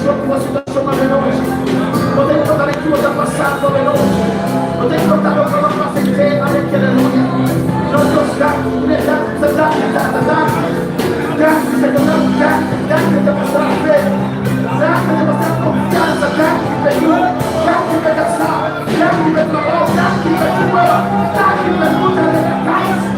tua situação veloce. Não tem que contar em tua passado veloce. Não tem que contar o que vai fazer a aleluia. Não Deus dá, dá, mostrar fé. Dá mostrar confiança, dá que cansar, dá que trabalhar, dá que luta de casa.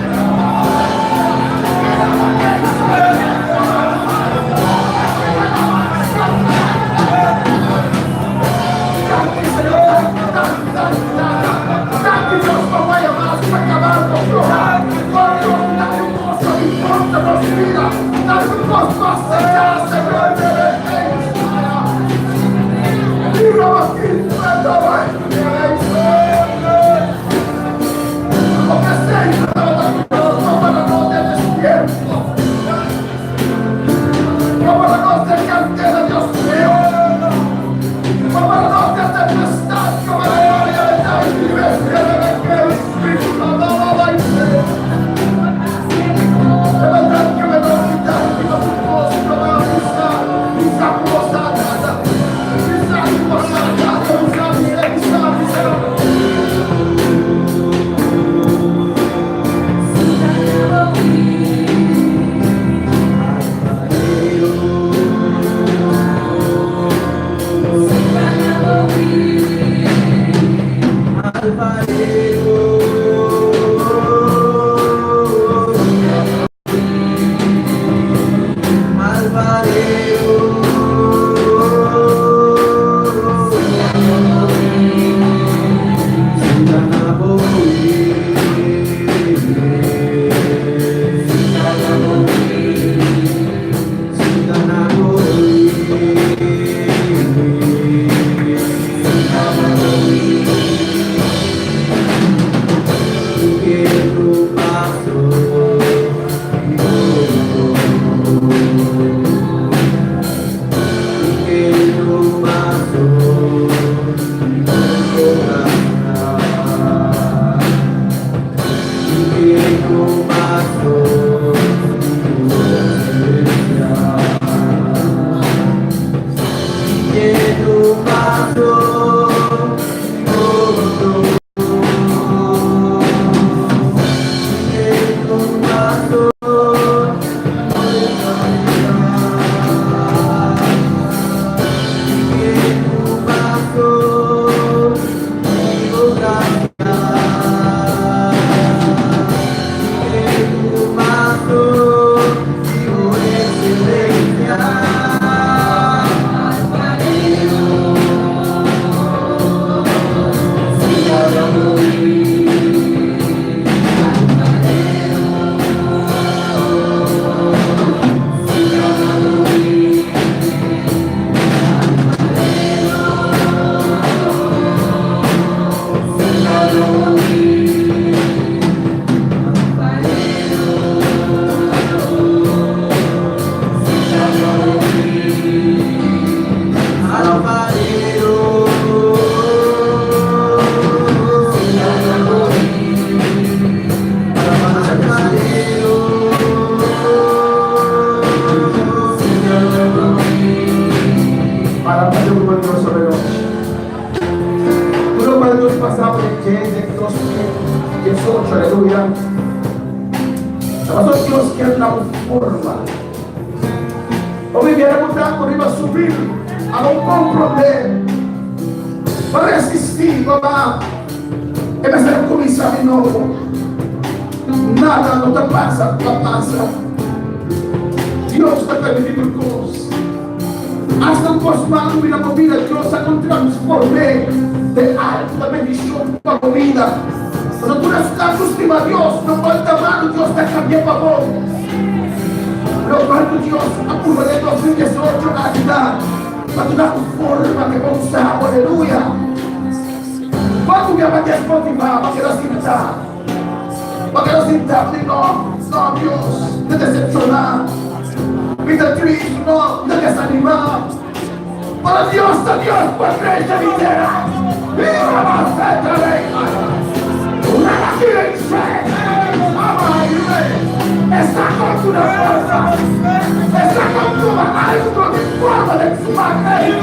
Essa cultura algo de forma de desmagar.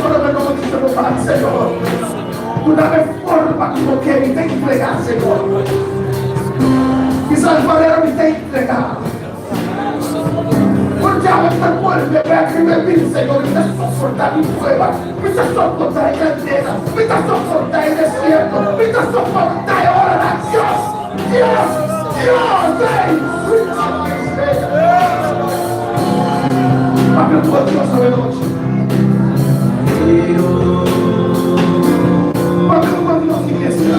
solo me noche se lo va, Señor. Tu dame forma como que me te entregar, Señor. Quizás el alfarero me te entregar. Porque a esta muerte me ha que me vi, Señor, y te soporta mi prueba, me te soporta en candela, me te soporta en desierto, me te soporta en oración. Dios, Padre, tu Dios de noche. Padre, tu Dios, iglesia.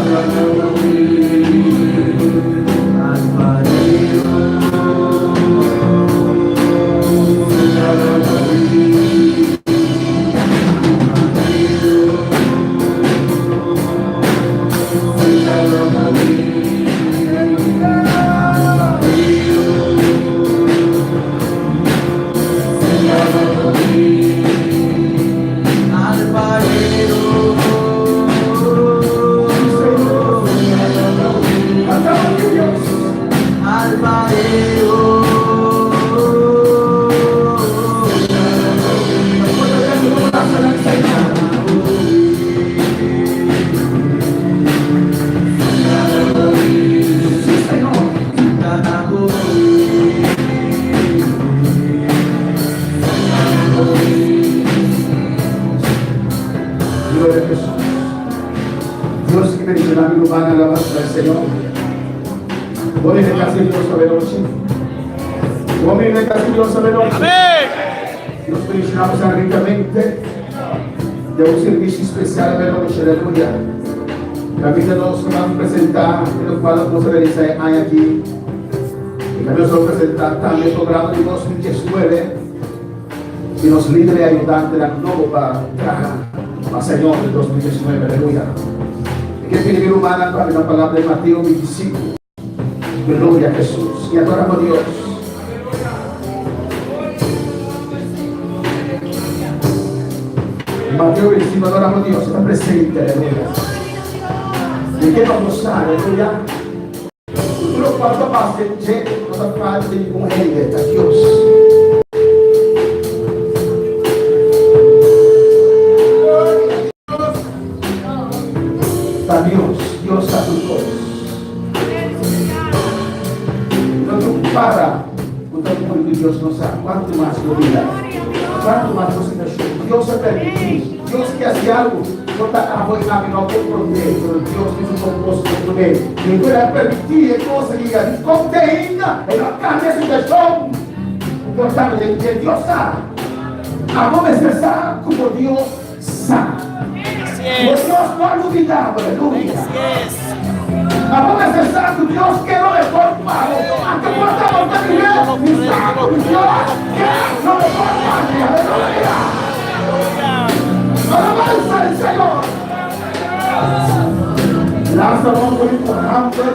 Dios que bendice la vida humana, alabanza al Señor. Voy a casi Dios sobre noche. Voy a casi Dios sobre noche. Nos bendicionamos ricamente de un servicio especial de la noche, aleluya. La vida nos va a presentar, en el cual vamos a realizar aquí. Y también nos va a presentar también el programa de 2019 y nos libre y ayudante de la nueva al Señor del 2019, aleluya. Y que tiene humana para la palabra de Mateo 25, aleluya, Jesús, y adoramos a Dios. Mateo 25, adoramos a Dios, está presente, aleluya. ¿De qué vamos a aleluya? Lo cuarto más de gente, no da parte de ningún rey a Dios. Dios está con todos. No para con que Dios nos da. Cuanto más lo vida, cuanto más nos engañó. Dios ha permitido. Dios que hace algo. No está apoyando, no compromete, pero Dios que es un propósito con él. Y puede permitir que cosas digan, contenga en la carne de su corazón. Importante de que Dios sabe. Vamos a expresar como Dios sabe. Dios no ha olvidado, aleluya. Vamos a expresar que Dios quedó de forma. Aunque podamos tener mi santo, Dios que no le forma. Aleluya. Alabanza al Señor. Lázaro murió por hambre,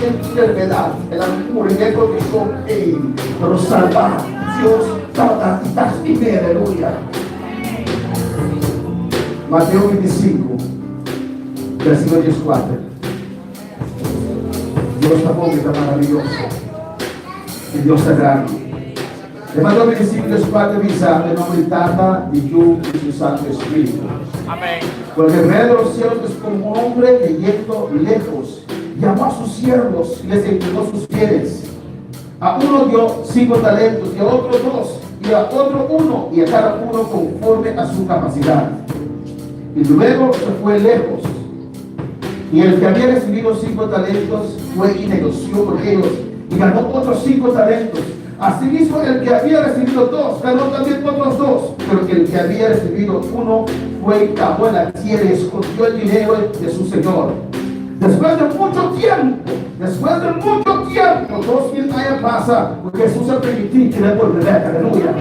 enfermedad, el murieron que son él, pero salvar Dios está vive, aleluya. Mateo 25, versículo 14. Dios está bueno, está maravilloso. Y Dios está grande. De Mateo 25, 14 avisa el nombre Tata, de Hijo y su Santo Espíritu. Amén. Porque el rey de los cielos es como un hombre que yendo lejos, llamó a sus siervos y les entregó sus bienes. A uno dio 5 talentos, y a otro 2, y a otro 1, y a cada uno conforme a su capacidad. Y luego se fue lejos. Y el que había recibido 5 talentos fue y negoció con ellos y ganó otros 5 talentos. Asimismo, el que había recibido 2 ganó también otros 2. Pero el que había recibido 1 fue y cavó en la tierra y escondió el dinero de su señor. Después de mucho tiempo, 2000 años pasa, porque Jesús ha permitido que le volverá, aleluya.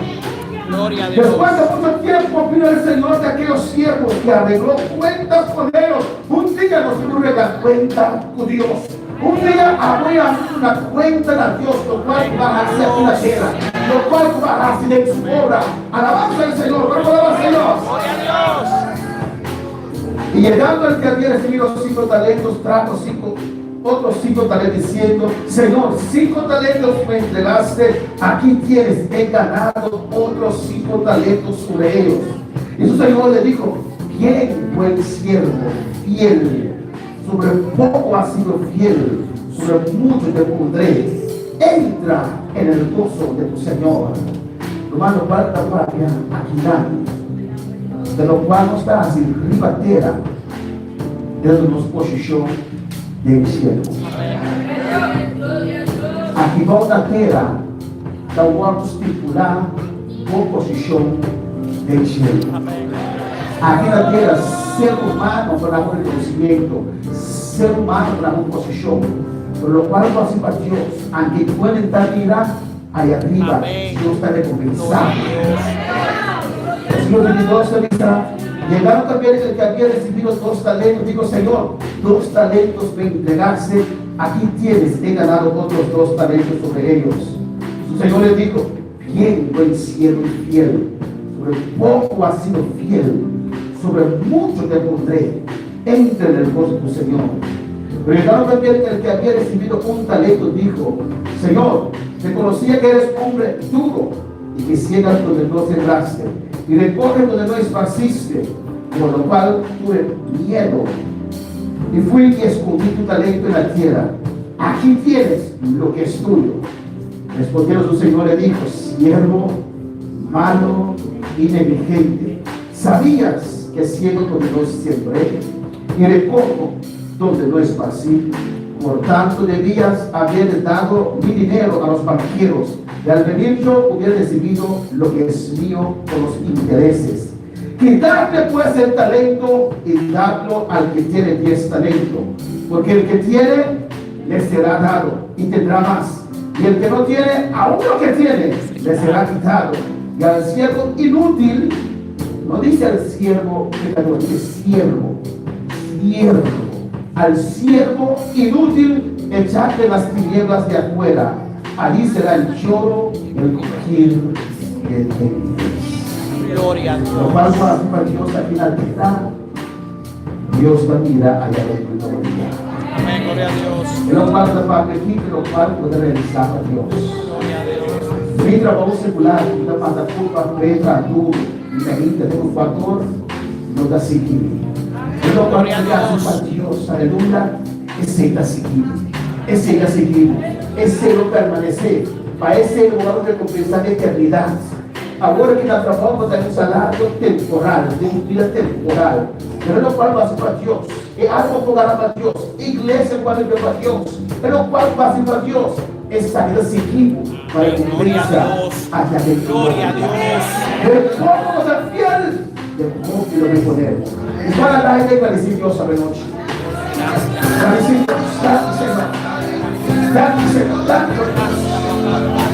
Gloria a Dios. Después de mucho tiempo vino el Señor de aquellos siervos que arregló cuentas con ellos. Un día nos arregla cuenta con Dios. Un día habría una cuenta a Dios, lo cual bajarse aquí la tierra, lo cual bajarse de su obra. Alabanza al Señor, alabanza al Señor. Gloria a Dios. Y llegando el que había recibido 5 talentos, trajo otros 5 talentos, diciendo: Señor, 5 talentos me entregaste, aquí tienes, he ganado otros 5 talentos sobre ellos. Y su Señor le dijo: bien, buen siervo, fiel, sobre poco has sido fiel, sobre mucho te pondré. Entra en el gozo de tu Señor. Hermano, falta patria aqui, de lo cual não está assim, ribatera, Deus nos posicionou de cielo. Aqui volta a terra, da qual nos titular por posição de cielo. Aqui na terra, ser humano para um reconhecimento, ser humano para uma posição, por lo cual nós para Deus, aunque pueden estar mira aí arriba, amén. Deus está recompensado. Versículo 22 dice: llegaron también el que había recibido 2 talentos, dijo: Señor, 2 talentos me entregaste, aquí tienes, he ganado otros 2 talentos sobre ellos. Su Señor le dijo: bien, buen siervo y fiel, sobre poco has sido fiel, sobre mucho te pondré, entra en el gozo de tu Señor. Pero llegaron también el que había recibido 1 talento, dijo: Señor, te conocía que eres hombre duro y que ciegas donde no sembraste y recoges donde no esparciste, por lo cual tuve miedo y fui y escondí tu talento en la tierra. Aquí tienes lo que es tuyo. Respondiendo su Señor le dijo: siervo malo y negligente, sabías que ciego donde no sembré y recojo donde no esparcí. Por tanto, debías haber dado mi dinero a los banqueros, y al venir yo hubiera recibido lo que es mío con los intereses. Quitarle pues el talento y darlo al que tiene 10 talentos, porque el que tiene le será dado y tendrá más, y el que no tiene, aún lo que tiene le será quitado. Y al siervo inútil, no dice al siervo pecador, dice siervo, al siervo inútil echadle las tinieblas de afuera, allí será el lloro y el crujir de dientes. Gloria a Dios. Lo cual para Dios aquí en la tierra, Dios va a mirar allá dentro de la vida. Amén, gloria a Dios. Y lo cual da parte aquí, lo cual puede realizar a Dios. Gloria a Dios. Mi trabajo secular, una manda culpa, petra, tú, y me grita de un factor, no da seguir. Lo cual gracias a Dios, aleluya, ese está seguido, ese ya seguido, ese no permanecer, para ese lugar de recompensar de eternidad. Agora que na trabalho tem um salário temporal, de uma vida temporal, pero lo cual va para Dios, es algo para Dios, iglesia para Dios, pero lo cual va para Dios, es salir seguido para recompensa hacia el gloria a Dios. Pero cómo ser fiel, de cómo quiero reponer. Y para la gente que decir Dios sabe noche. Para decir Dios, gracias Señor. Gracias Señor, gracias Señor,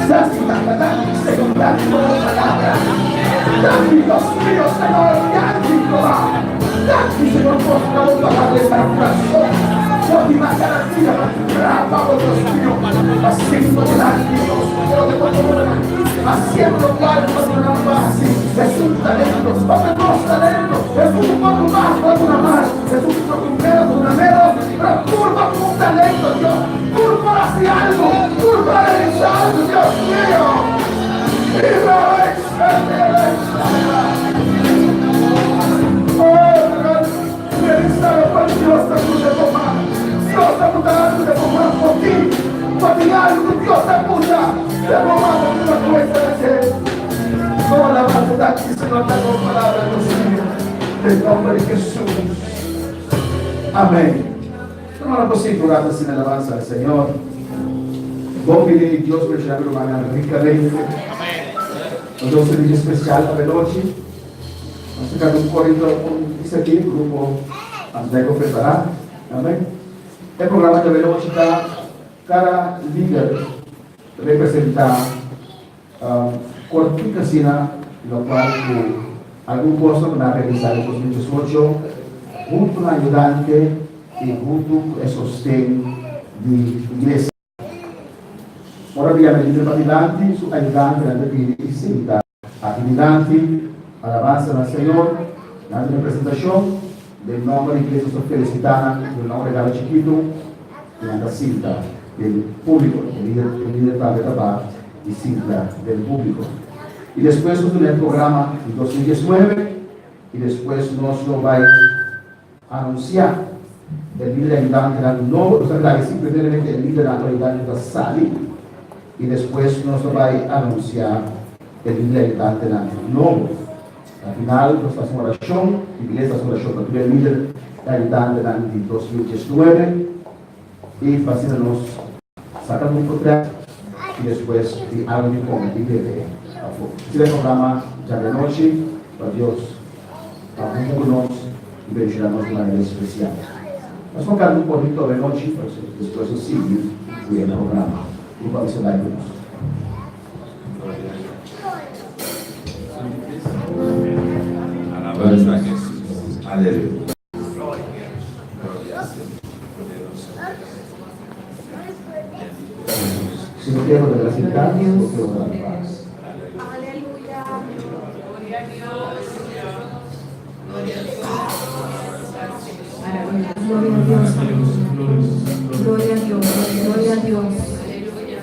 gracias por la palabra. Gracias Dios mío, Señor, gracias Jehová. Gracias Señor por la otra parte de la corazón. Por mi macaracía, rapa, Dios mío, haciendo gracias Dios, haciendo cual por una base, es un talento, porque 2 talentos, es un poco más por una más, es un poco menos por una menos, pero curva con un talento, Dios, curva hacia algo, curva a realizar algo, Dios mío, y la realizar por Dios, te pude tomar, Dios te pude dar, te tomar por ti algo, Dios te pude, te tomar por una cuesta de ser. Toda la verdad que se nos da con palabras, Dios mío, en nombre de Jesús. Amén. Hermano, posible orar sin alabanza al Señor. Vou pedir a Deus para tirar de uma maneira ricamente. Nós vamos ter um dia especial para a noite. Nós ficamos um corredor com isso aqui, o grupo André vai preparar. Amém? O programa de noite está cada líder representar cortica sina, lo cual algún curso que va a realizar en 2018 junto al ayudante y junto al sostén de iglesia. Ora abbiamo il partecipanti, su aiutanti, anche qui senta attivanti, alabanza al Señor, la presentación del nombre de Iglesia Sofía Lusitana, del nombre de la Chiquito, y la cinta del público, el líder padre Rabá y cinta del público. Y después en el programa en 2019, y después nos lo va a anunciar el líder ayudante del nuevo, o sea, la simplemente el líder ayudante de Sally, y después nos lo va a anunciar el líder ayudante del nuevo. Al final, nos hacemos oración, y iglesia hace oración para el líder ayudante del 2019, y nos sacan un contrato, y después algo de cometido de si el programa ya de noche, para Dios, ayúdanos y bendecirnos de manera especial. Vamos a tocar un poquito de noche, pero después sigue el programa. Y vamos a dar Alabanza a Jesús. Aleluya. Si no quiero de las incancias, no quiero de la paz. Aleluya. Gloria a Dios. Gloria a Dios. Gloria a Dios. Gloria a Dios. Aleluya.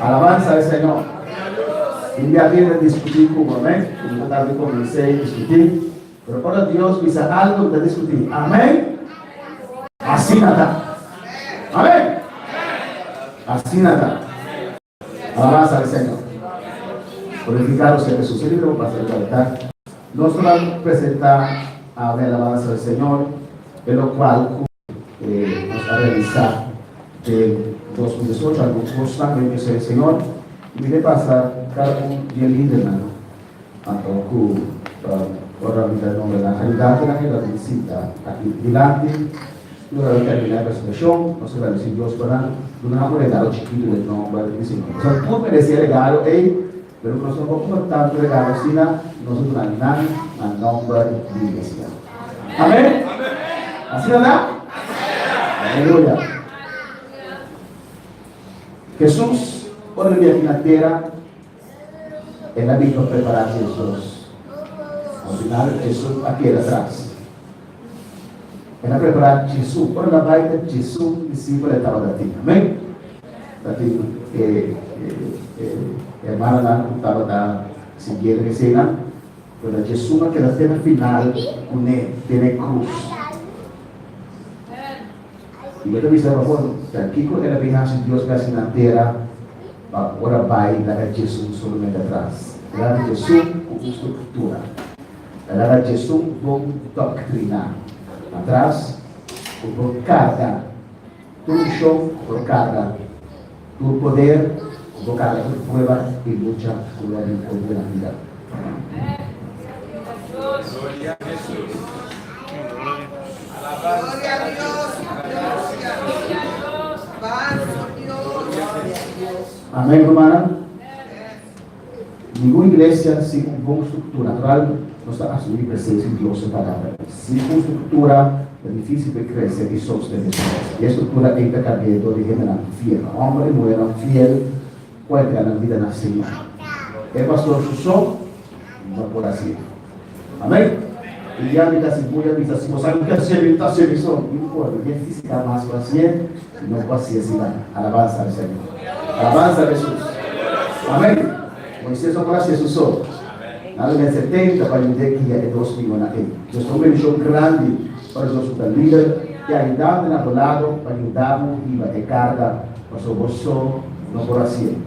Alabanza al Señor. Y ya viene a discutir con amén. Una tarde comencé a discutir. Pero ahora Dios dice algo de discutir. Amén. Así nada. Amén. Así nada. Alabanza al Señor. Glorificados en Jesús. El libro para presentar. Nos va a presentar a la alabanza al Señor, en lo cual nos va a realizar de 2018 al constantemente el Señor. Y me pasa cada uno bien lindo, hermano. Ahora el nombre de la caridad de la visita aquí delante. Luego de terminar la presentación, no se va a decir Dios para un regalo chiquito del nombre del Señor. O sea, tú merecías regalo, pero no son poco tanto regalo, sino nosotros mandamos al nombre de la iglesia. Amén. ¿Así verdad? Aleluya. Jesús, por el día de la tierra, él ha visto preparar a Jesús. Al final, Jesús aquí atrás. Él ha preparado a Jesús. Por la baita, Jesús, discípulo estaba de ti. Amén. Hermana Lana estaba da siguiente escena, pero Jesús que la cena final tiene cruz. Y yo te dije, bueno, aquí con la viaje de Dios casi en la tierra, ahora va a ir a Jesús solamente atrás. Era de Jesús con estructura. Era de Jesús con doctrina. Atrás, por carga. Tu show por carga. Tu poder por carga. Tu prueba y lucha por la vida. Gloria a Jesús. Gloria a Dios. Amén, hermana. Ninguna iglesia sin una buena estructura natural no está asumir presencia de Dios en palabra. Sin una estructura es difícil de crecer y sostener. Y la estructura entra cargando de gente fiel. Hombre y mujer fiel pueden ganar vida en la Señor. El pastor Susó no por así. Amén. Y ya me dice muy avisación, o sea, nunca se evita hacer eso, no importa, bien física más paciente, no paciencia, alabanza al Señor. Alabanza a Jesús. Amén. Moisés no para Jesús solo. Nada en el 70 para entender que ya hay 2 millones ahí. Yo estoy un bendición grande para los líderes que ayudan en el lado para ayudarnos y de carga para su bolso, no por así.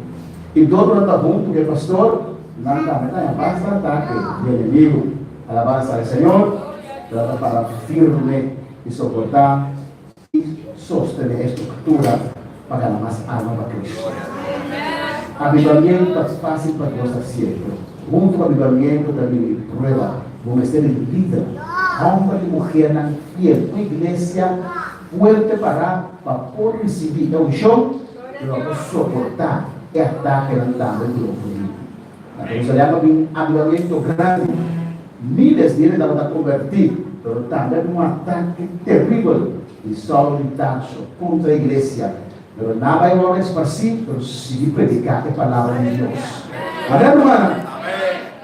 Y todo está junto que el pastor, nada, pasa el ataque del enemigo. Alabanza al Señor, para firme y soportar y sostener estructura para ganar más alma para Cristo. Avivamiento es fácil para Dios siempre. Junto al avivamiento también prueba, como es el líder, hombre y mujer fiel, una iglesia fuerte para poder recibir un show, pero para soportar el ataque andando en grupo. La que se llama un avivamiento grande. Miles vienen a convertir, pero también un ataque terrible y solitario contra la iglesia. Pero nada hay hombres para sí, pero sí predicar la palabra de Dios. Amén, hermana.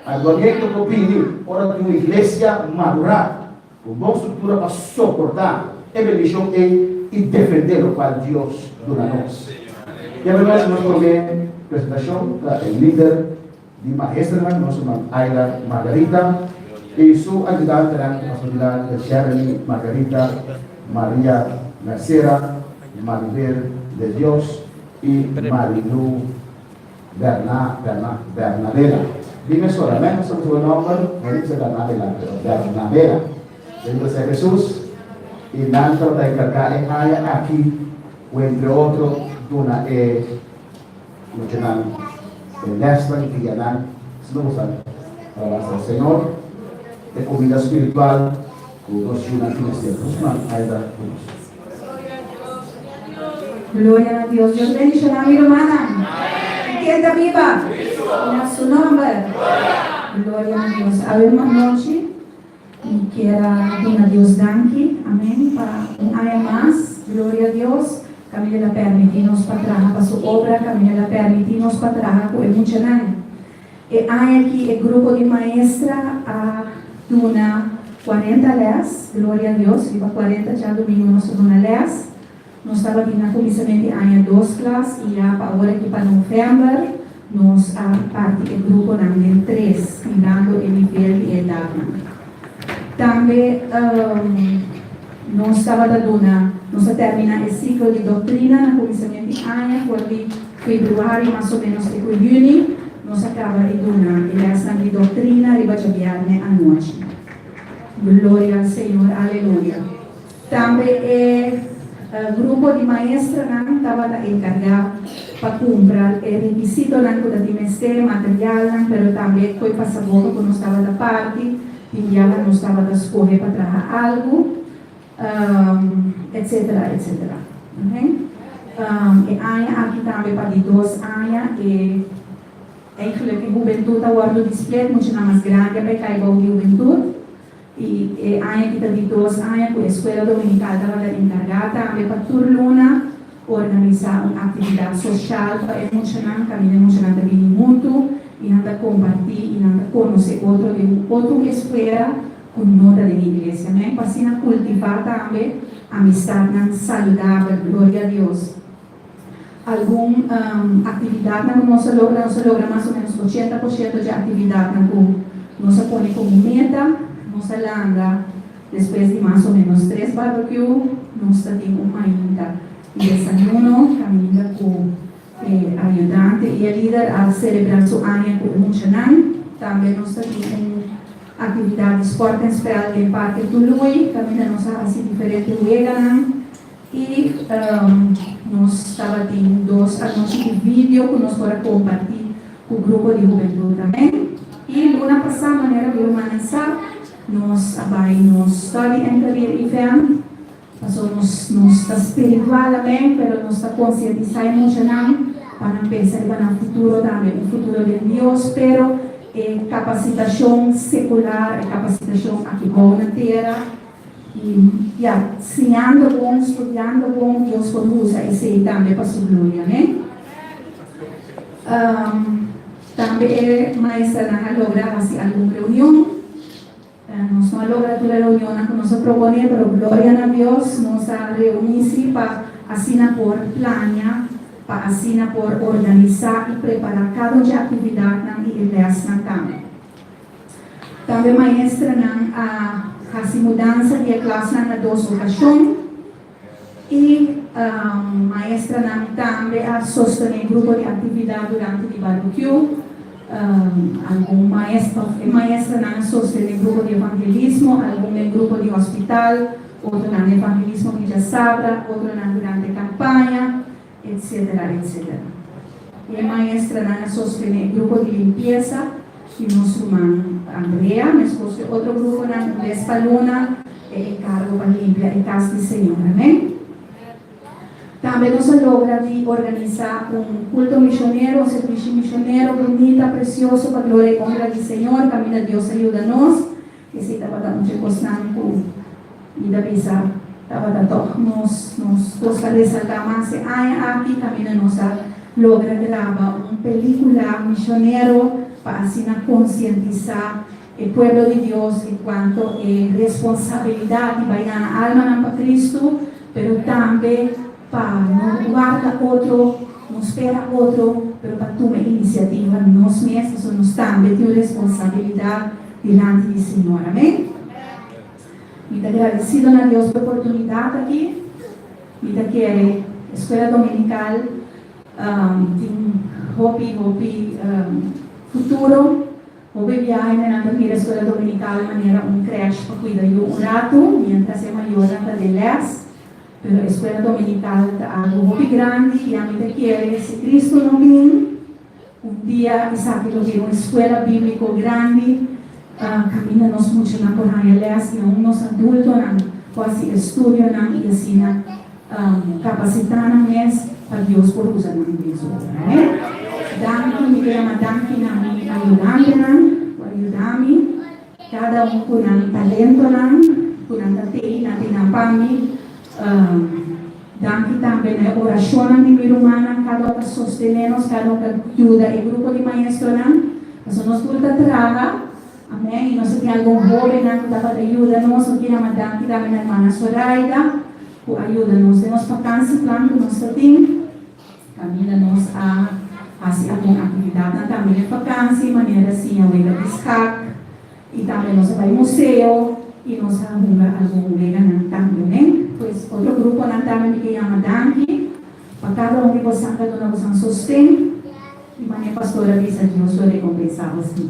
Al gobierno que opine, ahora que una iglesia madura, con buena estructura para soportar la bendición y defender lo cual Dios donanos. Y además nos conviene presentación, el líder de maestra, nuestra Ayla Margarita. Y su ayudante eran la Shirley Margarita, María Mercera, Maribel de Dios y Marilu Bernadera. Dime solamente sobre su nombre, no dice Bernadera, pero Bernadera. Bendito sea Jesús. Y Nanto de encargar en Haya aquí, o entre otros, una Leslie y Yanan, no usan alabanza al Señor. De comida espiritual, con dos Gloria a Dios. Dios bendice a mi hermana. Que está viva. En su nombre. Gloria a Dios. Abrimos noche y quiera a Dios danke. Amén. Para un año más. Gloria a Dios. Camila la permitimos para trabajar para su obra. Camila la permitimos para trabajar con el mucho año. Y hay aquí el grupo de maestra a una 40 leas, gloria a Dios, iba 40 ya domingo nosso dona leas, nós estava aqui na começamento de ano 2 classe e já para agora aqui para novembro, nós a parte do grupo número 3, cuidando o nível de idade. Também, nós estava nós termina o ciclo de doutrina na começamento de ano, por fevereiro, mais ou menos, de junho, nós acaba de dar a leção de doutrina e vai viernes à noite. Glória ao Senhor, aleluia. Também o grupo de maestras estava encarregado para comprar o requisito do trimestre, material, mas também foi para saber que nós estava da parte, e já nós estava da escolha para trabalhar algo, etc, etc. Okay? E aqui também para 2 anos, e eigenlijk a juventude agora display muito mais grande para cair a juventude. E ano que de 2 anos, a escola dominical estava encarregada também para turluna organizar uma atividade social para emocionar, caminhar emocionar também muito, e nada compartilhar, e nada conhecer outra escola com nota da igreja, né? Para assim cultivar também amizade saudável, glória a Deus. Alguma atividade que nós logra mais ou menos 80% de atividade que nós põe como meta, nós langa depois de mais ou menos 3 barbecues, nós temos ainda desayuno, caminhando com ajudante e a líder a celebrar seu ano com emocionante. Também nós temos atividade de esporte especial em Parque Tului, também nós assim diferente lugares. E nós estava tendo 2 anúncios de vídeo que nós podemos compartilhar com o grupo de juventude também. E na passada maneira, eu manensar, nós estamos em career event, nós estamos espiritual também, mas nós estamos conscientizando emocional para pensar no futuro também, o futuro de Deus, pero capacitação secular, capacitação aqui na terra. E ensinando bom, estudando bom, Deus usa esse também para sua glória, né? Também, mas não logra assim alguma reunião. Nós não logra toda a reunião que nós proponemos, mas glória a Deus, nós reunimos para assim por planear, para assim por organizar e preparar cada atividade na igreja também. Também, maestra, a mudança de classe na 2 ocasiões e maestra também a sostener grupo de atividade durante o barbecue. Algum maestra sostener grupo de evangelismo, algum grupo de hospital, outro na evangelismo que já sabra, outro durante a campanha, etc, etc. E maestra sostener grupo de limpeza, e nosso irmão Andrea, minha esposa, outro grupo na Vespaluna, cargo para limpar a casa do Senhor, amém? Também nós logramos organizar culto missionário, serviço missionário, bonita, precioso, para a glória e honra do Senhor, caminho de Deus ajuda-nos, e se estava dando circunstância, e da visa, estava dando, nós gostaríamos de saltar mais, aqui caminho nós logra gravar película missionário, para assim conscientizar o povo de Deus enquanto responsabilidade vai dar a alma para Cristo, mas também para não guardar outro, não esperar outro, mas para tomar iniciativa nós mesmos, nós também temos responsabilidade diante do Senhor, amém? Muito agradecido a Deus pela oportunidade aqui, muito quero escola dominical, tem hobby, futuro, houve viagem na primeira escola dominical de maneira creche para cuidar de rato, mientras é maior na de les, pero a escola dominical é algo muito grande e a gente quer, se Cristo não vem, dia, sabe, lo que é uma escola bíblica grande, caminha-nos muito na coragem, les, nós adultos, quase estudo, e assim, capacitando-nos para Deus por usar na igreja, né? Danke, mi chiama Danke aiutami, cada com talento, com tatei, tinapami, Danke também na oração de vida humana, cada um sostenernos, cada um ajuda, e grupo de maestros, nós nos tulta traga, amém, e nós temos algum jovem que dá ajuda, nós chiama Danke também na irmã Soraida, ajuda-nos em nossa vacância, plano que nós temos, camina-nos a fazer alguma atividade na também vacância, maneira assim, a liga de escaque, e também nós vamos ao museu, e nós vamos a algum liga também, né? Pois outro grupo na também que chama Danke, para cada um que você anda dando você sustém, e maneira pastora avisa Deus vai recompensar você.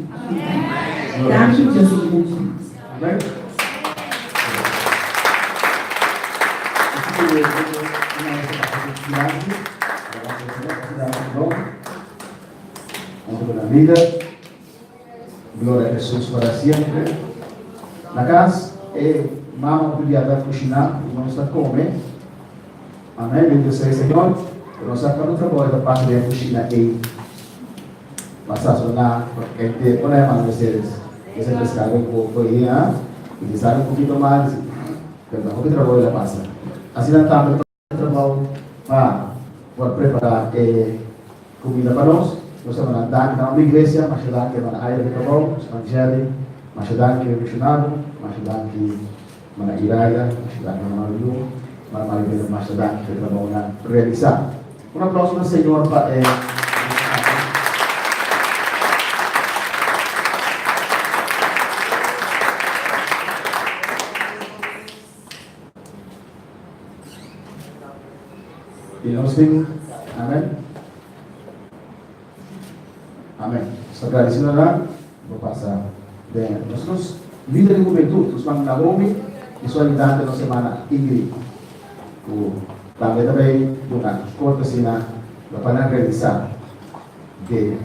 Danke, Deus te abençoe. Amém? Untuk la vida, gloria a Jesús para siempre. La casa, mamá podia dar cozinhar e não está comendo. Amém? Bendito seja o Senhor. Nós estamos trabalhando da parte da cozinha e passar na porque quando é mais vocês pescado um pouco aí, e deixar um pouquinho mais, então o que trabalho da passa. Assim não está trabalho para preparar comida para nós. Nós estamos andando na uma igreja, mas lá que é na área de trabalho, evangelho, mas lá que é missionário, mas lá que mana Iraia, mas lá que é Mario, mas lá que trabalho na realizar. Um aplauso ao Senhor para e nós temos, amém? Amém. Estou agradecido lá, vou passar. Bem, nós líderes de juventude, nós vamos na OMI e sua lidante na semana Ingrid. Também uma cortesia para realizar de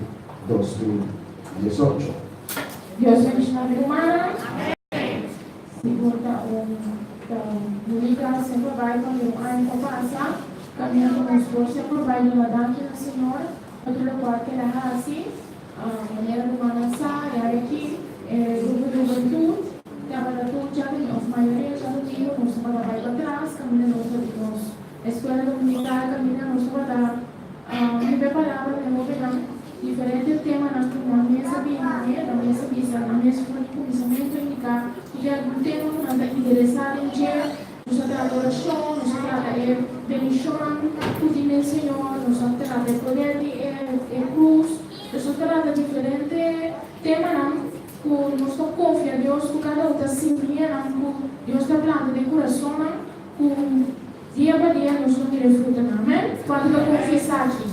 2018. Dios bendiga a hermana. Segunda música sempre vai com um ano para passar. Caminhando com esforço, sempre vai uma dança na Senhora. Outro quarto era assim. Maneira de manasar, e aqui, grupo de juventude. Trabalha tudo, já tem a maioria já do dia, nós vamos vai para trás, caminhando nós. Escola dominical, caminhando nós para viver palavra, diferentes temas na mesa bíblica, na mesa bisa, na mesa de conhecimento indicar que algum tema que nos interessa em dia, nos trata de oração, nos trata de bendição, tudo no Senhor, nos trata de poder de cruz, nos trata de diferentes temas que nos confia a Deus, que cada um está sintonizando, que Deus está plantando de coração, que dia a dia nós não teremos fruto, amém? Quando eu confessar aqui.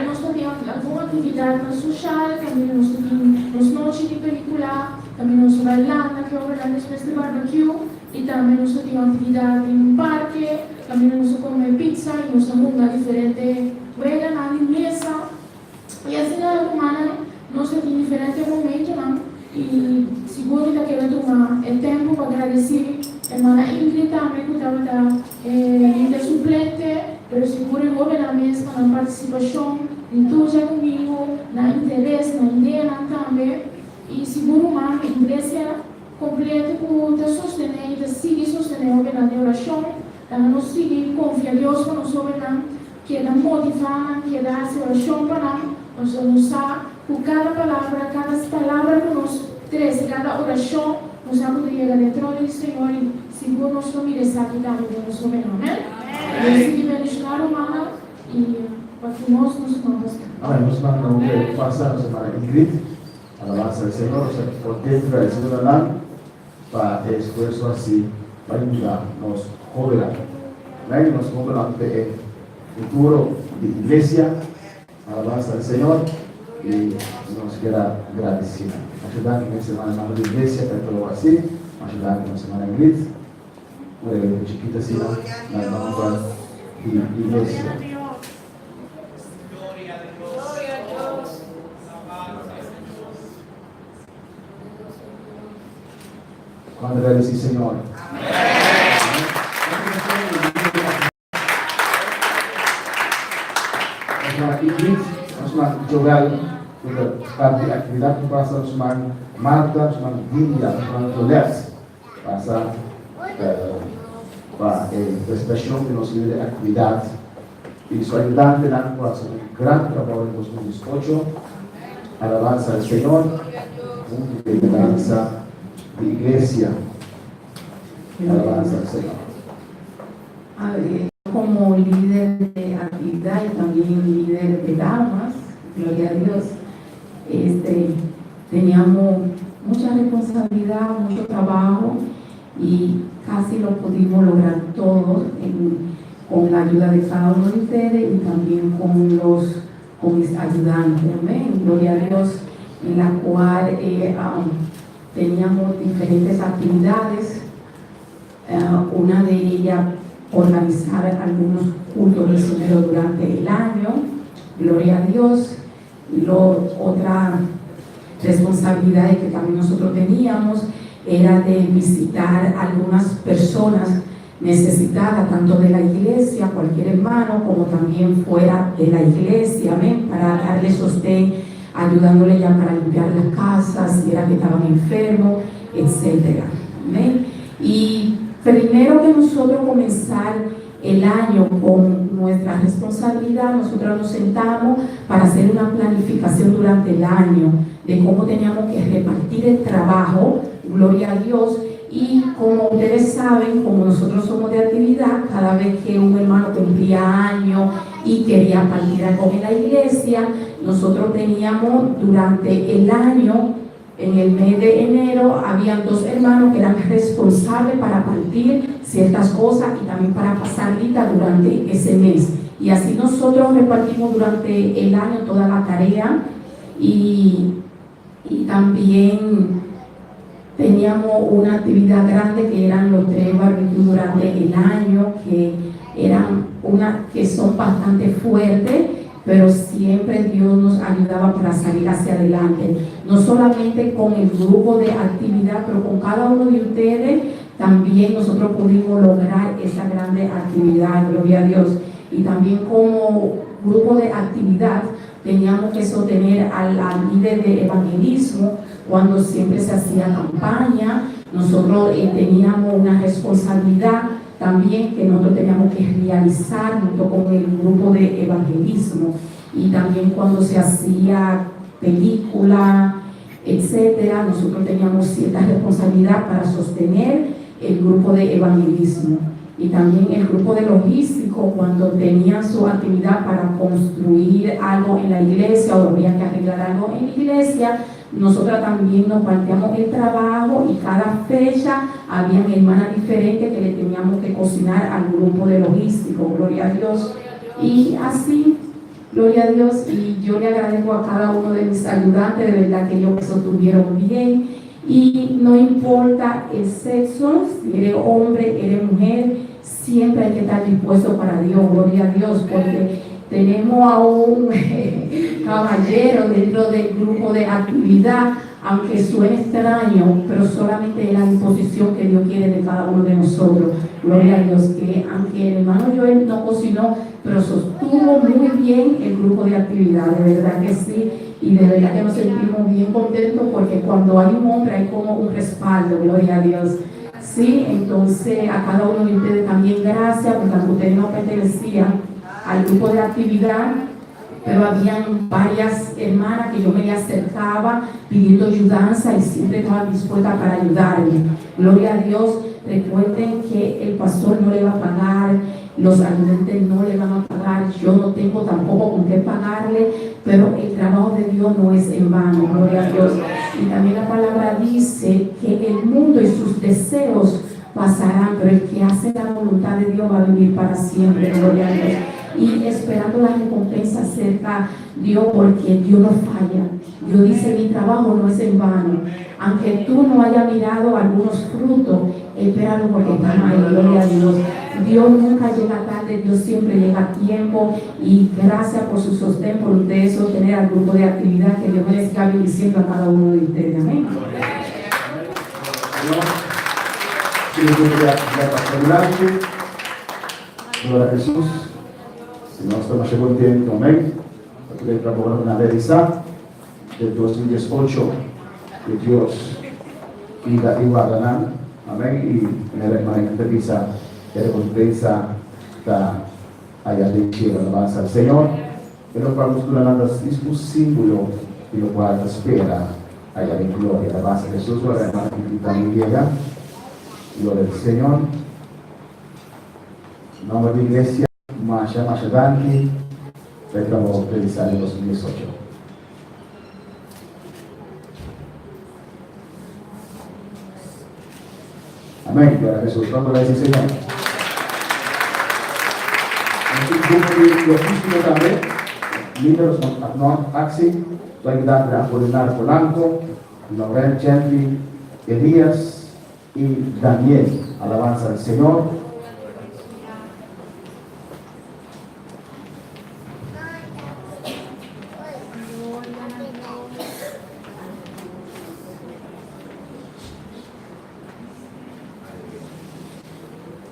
Nós temos alguma atividade na social, também nós temos noites de película, também nós bailando, que organizamos espécie de barbecue, e também nós temos atividade em um parque, também nós comemos pizza, e nós temos diferente regras na mesa. E assim, na semana, nós temos diferentes momentos, não? E seguro que aquele é tempo para agradecer a irmã Ingrid também, que estava ainda suplente, mas seguro que houve na mesa, na participação, em tudo já comigo, na interesse, na ideia também, e seguro uma igreja completa que está sostenendo, está seguir sostenendo a oração, não seguir confiar em Deus, quando nós ouvimos, que é motivar, que é dar essa oração para nós usar por cada palavra que nós traz, cada oração, nós vamos chegar dentro do Senhor e seguro nós vamos merecer aqui também de nosso nome, amém? Deus te bendiga, irmã, e para que nós nos vamos. Amém. Nós vamos passar a semana Ingrid, alabanza al Señor, o sea, por dentro del Señor Adán, para esfuerzo así, para ayudarnos jóvenes. Amén. Nos pongan ante el futuro de iglesia, alabanza al Señor, y nos queda agradecido. Ayudar en esta semana de iglesia, para todo así, ayudar en esta semana en grid, chiquita así, la vamos de iglesia. Quando agradecer, Senhor. Nós vamos jogar parte de atividade que passa nos Marta, nos Vinha, nos Toletes, passa para a apresentação de nossa atividade. E sua ajudante lá passa um grande trabalho em 2018, alabanza ao Senhor, de dança de igreja, alabanza ao Senhor. Como líder de actividad y también líder de damas, gloria a Dios, teníamos mucha responsabilidad, mucho trabajo y casi lo pudimos lograr todos con la ayuda de cada uno de ustedes y también con mis ayudantes, amén, gloria a Dios, en la cual teníamos diferentes actividades, una de ellas organizar algunos cultos misioneros durante el año, gloria a Dios. Otra responsabilidad que también nosotros teníamos era de visitar a algunas personas necesitadas, tanto de la iglesia, cualquier hermano, como también fuera de la iglesia, amén, para darle sostén, ayudándole ya para limpiar las casas, si era que estaban enfermos, etcétera, amén. Y primero que nosotros comenzar el año con nuestra responsabilidad, nosotros nos sentamos para hacer una planificación durante el año de cómo teníamos que repartir el trabajo, gloria a Dios. Y como ustedes saben, como nosotros somos de actividad, cada vez que un hermano cumplía año y quería partir algo en la iglesia, nosotros teníamos durante el año, en el mes de enero, habían 2 hermanos que eran responsables para partir ciertas cosas y también para pasar lista durante ese mes. Y así nosotros repartimos durante el año toda la tarea y también teníamos una actividad grande que eran los 3 barbecues durante el año, que son bastante fuertes, pero siempre Dios nos ayudaba para salir hacia adelante, no solamente con el grupo de actividad, pero con cada uno de ustedes también nosotros pudimos lograr esa grande actividad, gloria a Dios. Y también como grupo de actividad teníamos que sostener al líder de evangelismo cuando siempre se hacía campaña. Nosotros teníamos una responsabilidad también que nosotros teníamos que realizar junto con el grupo de evangelismo, y también cuando se hacía película, etcétera, nosotros teníamos cierta responsabilidad para sostener el grupo de evangelismo. Y también el grupo de logístico, cuando tenían su actividad para construir algo en la iglesia o había que arreglar algo en la iglesia, nosotros también nos partíamos el trabajo y cada fecha había hermanas diferentes que le teníamos que cocinar al grupo de logístico, gloria a Dios. Y así, gloria a Dios, y yo le agradezco a cada uno de mis ayudantes, de verdad que ellos me sostuvieron bien. Y no importa el sexo, si eres hombre, eres mujer, siempre hay que estar dispuesto para Dios, gloria a Dios, porque tenemos a un caballero dentro del grupo de actividad, aunque suene extraño, pero solamente es la disposición que Dios quiere de cada uno de nosotros, gloria a Dios, que aunque el hermano Joel no cocinó, pero sostuvo muy bien el grupo de actividad, de verdad que sí. Y de verdad que nos sentimos bien contentos porque cuando hay un hombre hay como un respaldo, gloria a Dios. Sí, entonces a cada uno de ustedes también gracias, porque aunque ustedes no pertenecían al grupo de actividad, pero habían varias hermanas que yo me le acercaba pidiendo ayudanza y siempre estaban dispuestas para ayudarme. Gloria a Dios. Recuerden que el pastor no le va a pagar, los ayudantes no le van a pagar, yo no tengo tampoco con qué pagarle, pero el trabajo de Dios no es en vano, gloria a Dios. Y también la palabra dice que el mundo y sus deseos pasarán, pero el que hace la voluntad de Dios va a vivir para siempre, gloria a Dios. Y esperando la recompensa cerca Dios, porque Dios no falla. Dios dice, mi trabajo no es en vano. Aunque tú no hayas mirado algunos frutos, espéralo porque están ahí, gloria a Dios. Dios nunca llega tarde, Dios siempre llega a tiempo. Y gracias por su sostén, por ustedes sostener al grupo de actividad, que Dios les siga bendiciendo a cada uno de ustedes. Amén. Gloria a Jesús. Nós estamos chegando tempo também, para trabalhar na Verisa, de 2018, que Deus ainda igualará, amém? E na hermana Verisa, a recompensa da allá de Chile, alabanza al Señor. Que nos vamos durante este símbolo de lo cual espera allá en gloria, alabanza a Jesús, la hermana que también llega, gloria al Señor. nombre de iglesia, Masha Danki, Petro Realizar en 2018. Amén. Gloria a Jesús. ¿Cuánto le dice Señor? Un grupo de oficios también, líderes no Axi, Bagdad de Apolinar Polanco, Laurel Gentry, Elías y Daniel. Alabanza al Señor.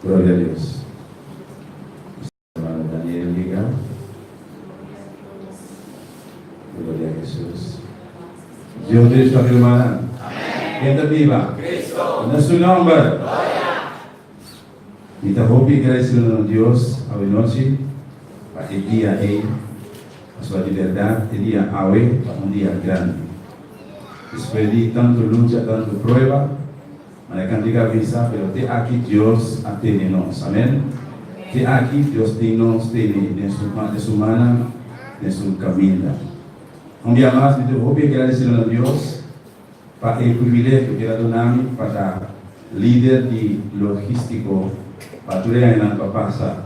Gloria a Dios. Hermano Daniel Liga. Gloria a Jesús. Dios de esta hermana. Gente viva. Cristo. En su nombre. Y te hopi gracias a Dios a noche para el día a su libertad, el día hoy, para un día grande. Después de tanto lucha, tanto prueba, Manekan diga visa, pero te aquí Dios atiende nos, amén. Te aquí Dios nos tiene de su mano, de su camino. Un día más, me voy a agradecer a Dios para el privilegio que ha dado para líder de logístico para tu en la pasada.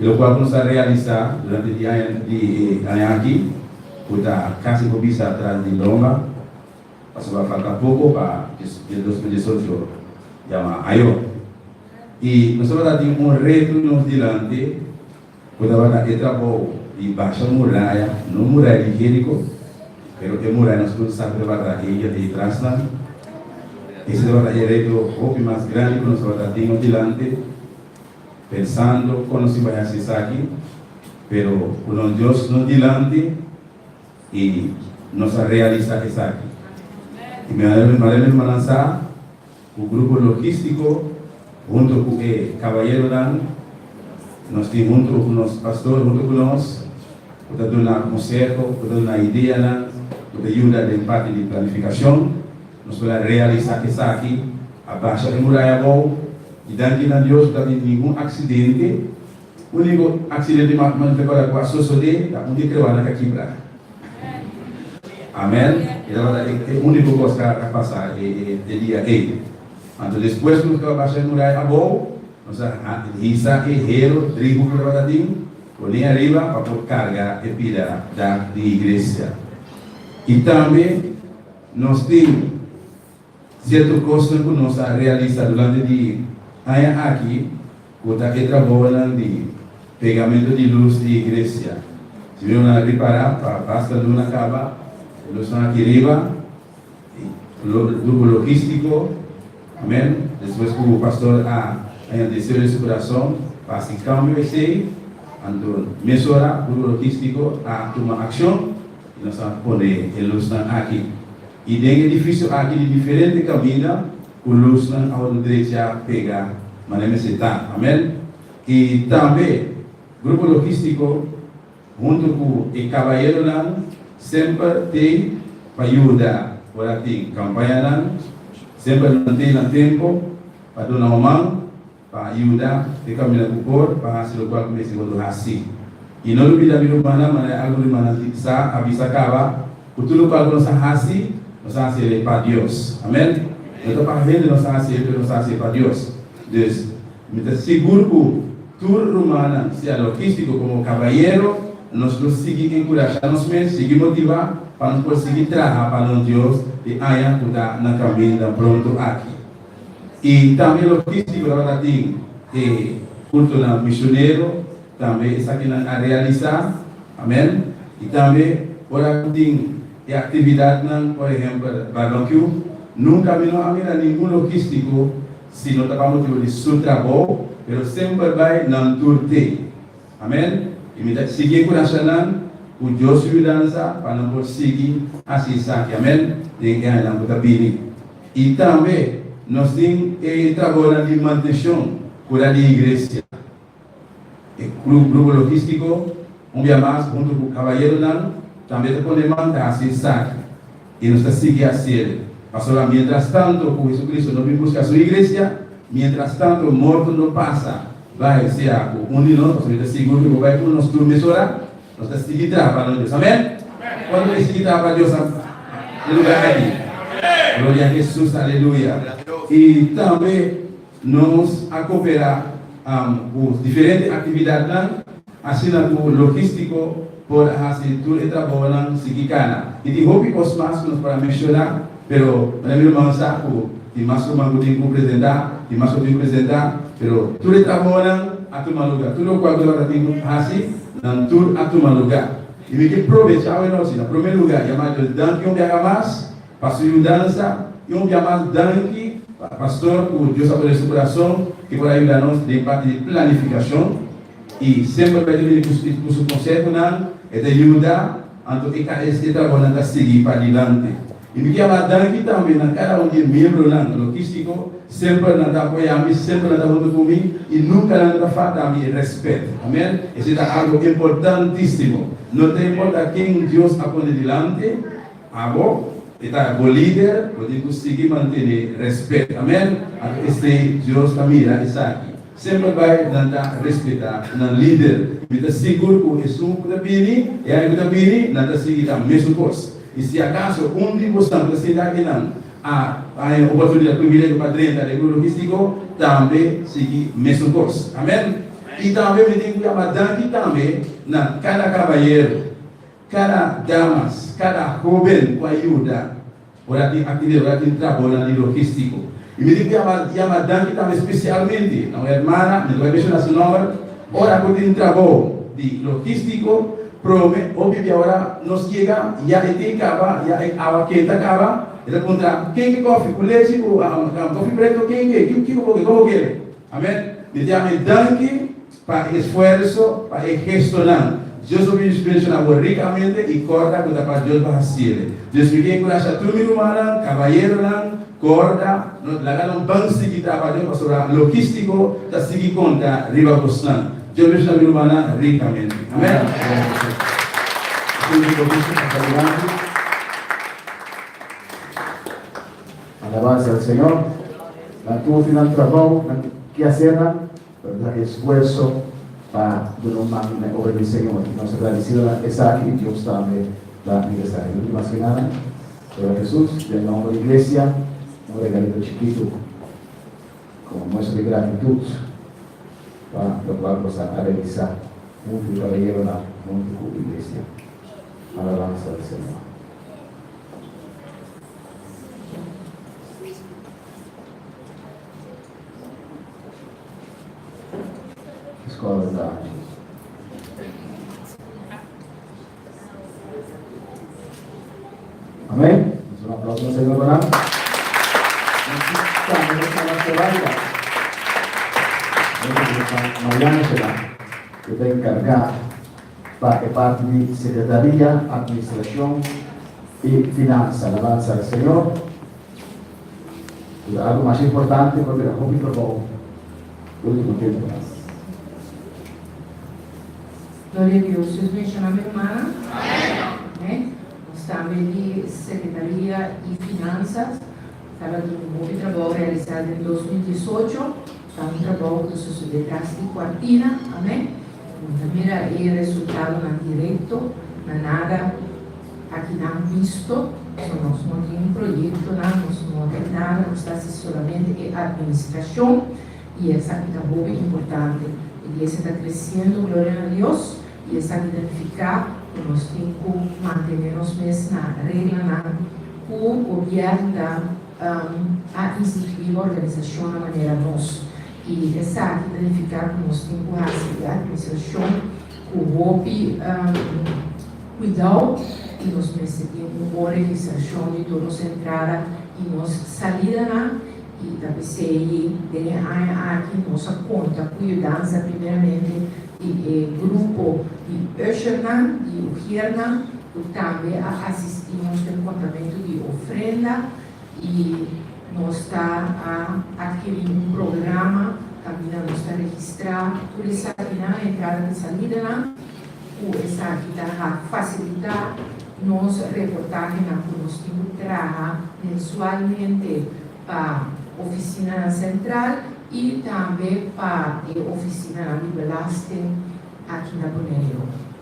Y lo cual vamos a realizar durante el día de aquí, casi por visa atrás de Loma. Pasó a faltar poco para el 2018 llama Ayo. Y nosotros tenemos un reto nos delante, cuando vamos a trabajo y bajar muralla, no muralla de Jericó, pero que muralla nos sabe para ella de Traslan. Ese es el reto más grande que nosotros tenemos delante, pensando cuando se vaya a hacer aquí, pero con Dios nos delante y nos realiza esa aquí. Y me va a lanzar un grupo logístico junto con el caballero Dan, nos tiene junto con los pastores, junto con nos, para dar un consejo, para dar una idea, para ayudar en parte de planificación, nos va a realizar esa aquí, abajo de muralla y dando a Dios no hay ningún accidente. El único accidente más preparado para suceder, la única que va a quebrar. Amén. Es la única cosa que va a pasar el día 8. Entonces, después que va a pasar el muralla abajo, Isa y Hero, trigo que va a dar, poner arriba para poder cargar y pila de iglesia. Y también nos tiene ciertas cosas que nos realiza durante el día. Hay aquí, que trabajan de pegamento de luz de iglesia. Si vienen a reparar, para pasar de una cava, los están aquí arriba, el grupo logístico, amén. Después que el pastor hay un deseo de su corazón, para hacer cambio ese, entonces, mesura, grupo logístico, a tomar acción, y nos van a poner el luz aquí. Y en el edificio aquí de diferentes caminos, con luz a la derecha pega, manera está, amén. Y también, grupo logístico, junto con el caballero, siempre te ayuda por aquí, campaña, siempre no tiene tiempo para dar una mano, para ayudar, de caminar para hacer lo cual me dice así. Y no olvida mi hermana, algo de manera avisa acaba, porque tú lo cual nos hace, nos hace para Dios, amén. No para gente nos hace, pero nos hace para Dios. Entonces, mientras seguro que tu hermana sea logístico como caballero, nos sigue encorajando, sigue motivar para nos poder seguir trabajar para Dios y haya que dar na camino pronto aquí. Y también logístico, la verdad, cultura misionero, también está aquí a realizar, amén. Y también, por aquí, actividad, por ejemplo, barbecue, nunca vino a mirar ningún logístico si no estamos de su trabajo, pero siempre va a turte, amén. Y mientras sigue con la chanán, con Dios y danza, para no seguir así, amén. De que hay la putabini. Y también nos tiene trabajo de manutención con la iglesia. El grupo logístico, un día más, junto con el caballero, también te pone manta así, y nos sigue haciendo. Pasó mientras tanto, con Jesucristo no busca su iglesia, mientras tanto, muerto no pasa. vai ser um de nós, nós estamos seguros que vai com nós turmas orar, nós estamos seguindo para Deus, amém? Quando nós seguimos para Deus, no lugar aqui, glória a Jesus, aleluia. E também nós a cooperar com diferentes atividades, assim como logístico, por assim tudo o trabalho seguir cana. E de roupa os mais nós para mencionar, pero na minha mão saco e mais uma coisa que apresentar, e mais uma apresentar, pero tudo o trabalho a tomar lugar, tudo o qual agora tem assim, não tudo a tomar lugar. E me que aproveitar o nosso, no primeiro lugar, chamado danke viaja mais, pastor dança, viaja mais danke, pastor, por Deus abre seu coração, que por aí nós de parte de planificação e sempre vai ter com seu conselho é de ajudar a que este trabalho a seguir para adiante. E me chama danke também na cada um de membro logístico, sempre nos apoiamos, sempre nos junto comigo e nunca nos falta respeito. Amém? Isso é algo importantíssimo. Não tem importa quem Deus aponta diante, está o líder, pode conseguir manter respeito. Amém? Este Deus camila isso aqui. Sempre vai tentar respeitar o líder. Está seguro que isso não bini, e aí está bini, não está seguindo a mesma coisa. E se acaso de vocês está aqui a oportunidade privilégio para dentro do logístico, também seguir a mesma coisa. Amém? E também me tem que chamar danke também na cada cavalheiro, cada damas, cada jovem que ajuda para aquele trabalho no logístico. E me tem que chamar danke também especialmente na irmã, não vai mencionar seu nome, ora que tem trabalho de logístico, obviamente agora nos chega, já tem acaba, já é água quente acaba, ele contra quem que coffee, com leite, com coffee preto, quem que como quer. Amém? Me chama danke para esforço, para gestionar. Deus obedece ricamente e corda que para Deus vai fazer. Deus me quer curar tudo meu humano, cavalheiro corda, lá banco seguir trabalho para sobre logístico, da seguir conta riba bostan. Deus me chama meu humano ricamente. Amém. Alabanza al Señor. La tuvo final trabajo, que hacerla, pero esfuerzo para obedecer al Señor. Nos agradecido esa aquí, Dios también la aniversario. Y más que nada, para Jesús, en nombre de la iglesia, un regalito chiquito, como muestra de gratitud, para lo cual vamos a realizar un caballero en la iglesia. Alabanza al Señor. Escola da arte. Amém? Vamos para a próxima segunda palavra. Mariana será. Eu tenho que encarregar para a parte de Secretaria, Administração e Finanças. Alabanza ao Senhor. Algo mais importante, porque a hobby para o último tempo. Glória a Deus. Vocês me chamam minha irmã? Amém. Estava de Secretaria e Finanças. Estava de um trabalho realizado em 2018. Estava um trabalho que sucedeu detrás de quartina. Amém. Também é resultado na direto, na nada aqui não visto. Nós não temos um projeto, nós não temos nada, nós estamos solamente a administração. E essa aqui está muito importante. A igreja está crescendo, glória a Deus, e está a identificar que nós temos que manter-nos mesmo na regra, o governo a instituir a organização da maneira nossa. E essa aqui identificar que nós temos que fazer a administração, o hobby, cuidado, e nós precisamos uma organização de todos entrada e nós saída e da PCI, aqui nossa conta, cuidança primeiramente, e grupo de Öschernan, de Ujierna, que também assistimos no levantamento de ofrenda e nós está adquirindo um programa, também nós está registrar por essa entrada e saída, por essa aqui está facilitar nos reportagens que nós temos que trabalhar mensualmente para oficina central e também para a oficina de Velasque aqui na Bonaire.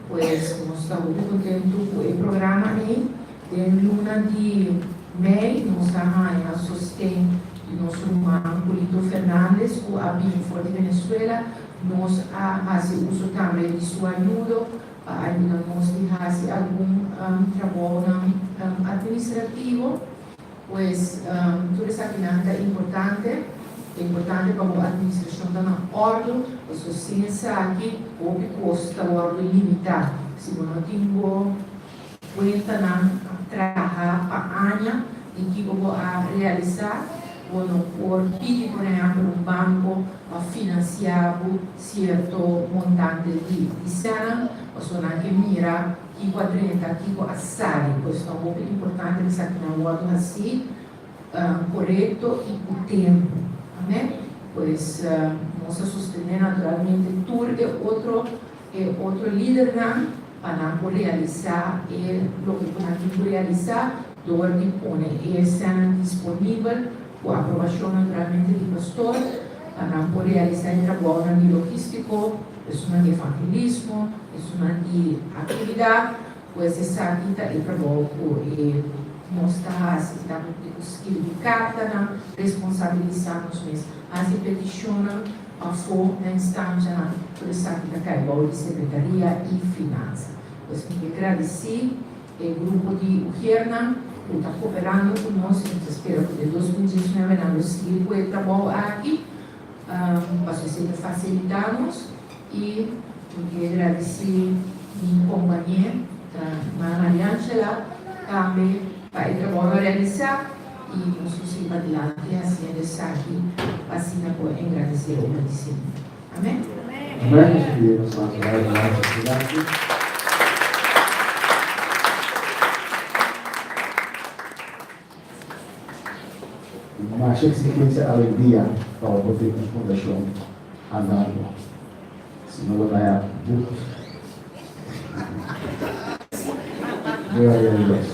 Pois nós estamos muito contentos com o programa aí. De luna de maio, nós estamos a sustento do nosso irmão Polito Fernandes, o Abinho Forte Venezuela. Nós fazemos uso também de sua ajuda, ajudamos a fazer algum trabalho administrativo, pois toda essa finança é importante para a administração da ordem, a ciência aqui, o que custa a ordem limitada. Se não tenho conta na trabalhar para anos em que vou realizar, quando por pedir, por exemplo, um banco a financiar certo montante de cena, ou seja, que mira que quadrenta, que a sala, pois é muito importante que sabe na ordem assim, correto e com tempo, né? Pois nós sostenemos naturalmente tudo outro líder para realizar o que podemos realizar, do ordem põe e cena disponível com a aprovação naturalmente do pastor, para realizar o trabalho de logístico, questão de evangelismo, questão de atividade, pois essa aqui o trabalho que nós estamos escrevendo carta, responsabilizamos mesmo, as peticionam a for na instância, por essa aqui da de secretaria e finanças. Pois tem que agradecer o grupo de Ujerna, que está cooperando conosco, espero que de 2019 vamos seguir com o trabalho aqui, para facilitarmos, e quero agradecer minha companhia, a Maria Angela, também para o trabalho realizar, e nós seguimos adiante, assim, dessa aqui, assim, para agradecer o medicina. Amém? Amém. Amém. Masih sequência alegria para o poder de fundação andando. Se não vai a glória a Deus.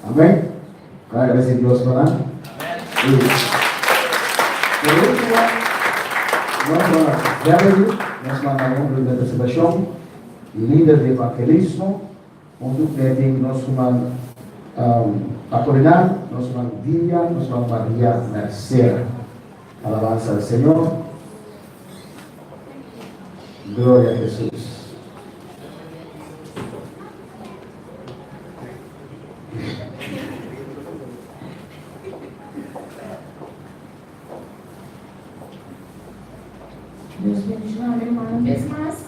Amém? Graças a Deus, para por último, nós mandamos de participação, líder de evangelismo, untuk meeting nós vamos a coordenar, nós vamos Dilia, nós vamos Maria Mercera. Alabanza al Señor. Gloria a Jesús. Deus bendiga a minha irmã uma vez mais.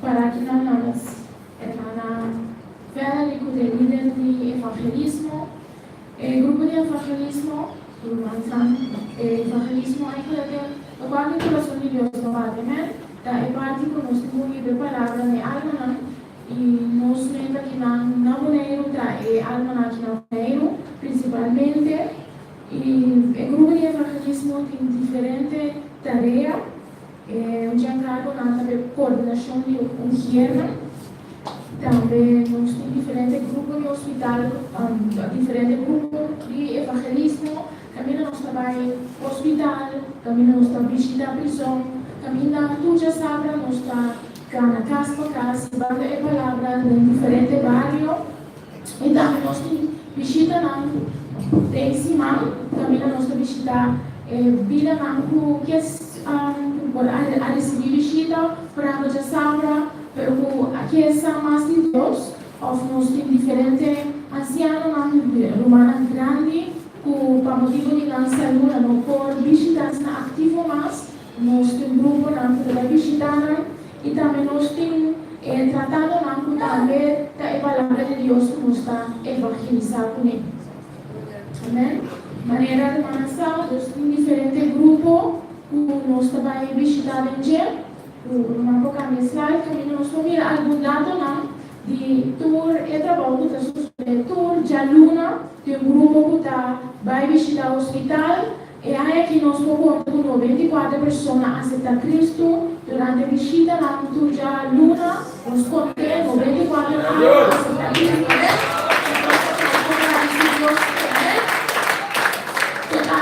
Para que nós, hermana Federico, de líder de evangelismo, grupo de evangelismo, evangelismo aí que o qual o coração de Deus no Padre, da é parte que nós temos de palavra de alma e nós lembra que na Bonaire da é alma aqui na Bonaire, principalmente. E o grupo de evangelismo tem diferentes tarefas. Um dia encargo na coordenação de Ujerna. Também nós temos diferentes grupos de hospital, diferentes grupos de evangelismo. Também nós trabalhamos no hospital, também nós estamos visitando a prisão. Também na Tuja Sabra, nós estamos na casa por casa, levando a palavra em diferentes bairros. E também nós temos visita em cima, também nós estamos visitando vida que a receber visita para a Tuja Sabra, pero aqui é mais de Deus. Nós temos diferentes ancianos, romanas grandes, para motivo de nossa saúde, não por visitas ativas, mas nós temos um grupo para visitar e também nós temos tratado também da palavra de Deus que nos está evangelizando com ele. Amém? Maneira de manasal, nós temos diferentes grupos que nós também visitamos em dia, uma pouca mensagem, também nós temos algum dado de tour e trabalho de tour de aluna de um grupo que está vai visitar o hospital. E aí aqui nós vamos com 94 pessoas aceitar Cristo durante a visita na Tuja Luna, nos contém 94 anos aceitar Cristo.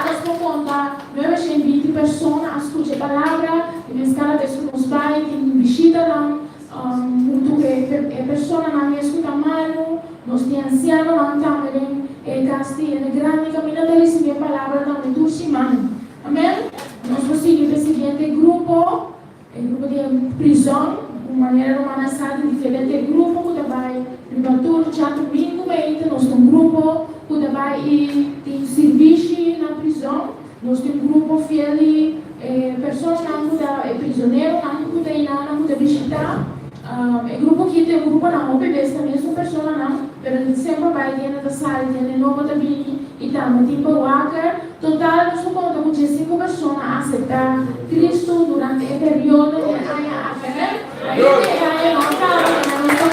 Nós vamos contar 920 pessoas a escutar a palavra, e nesse cada vez que nos vai, que visita muito que a pessoa não escuta mal, nós temos ancianos não também, e casti é grande caminho de receber a palavra também do semana. Amém? Nós vamos seguir o seguinte grupo de prisão, de maneira humana, diferente grupo que vai primatur, já domingo, nós temos um grupo que vai e tem serviço na prisão, nós temos um grupo fiel de pessoas que não prisioneiros, não podem visitar. O grupo que tem um grupo não, bebês também são pessoas não, mas sempre vai dentro da sala, dentro de novo também, e também tem Bawaker. Total, nós vamos contar com 5 pessoas a aceitar Cristo durante o período de Aia-Afer. Aí é nossa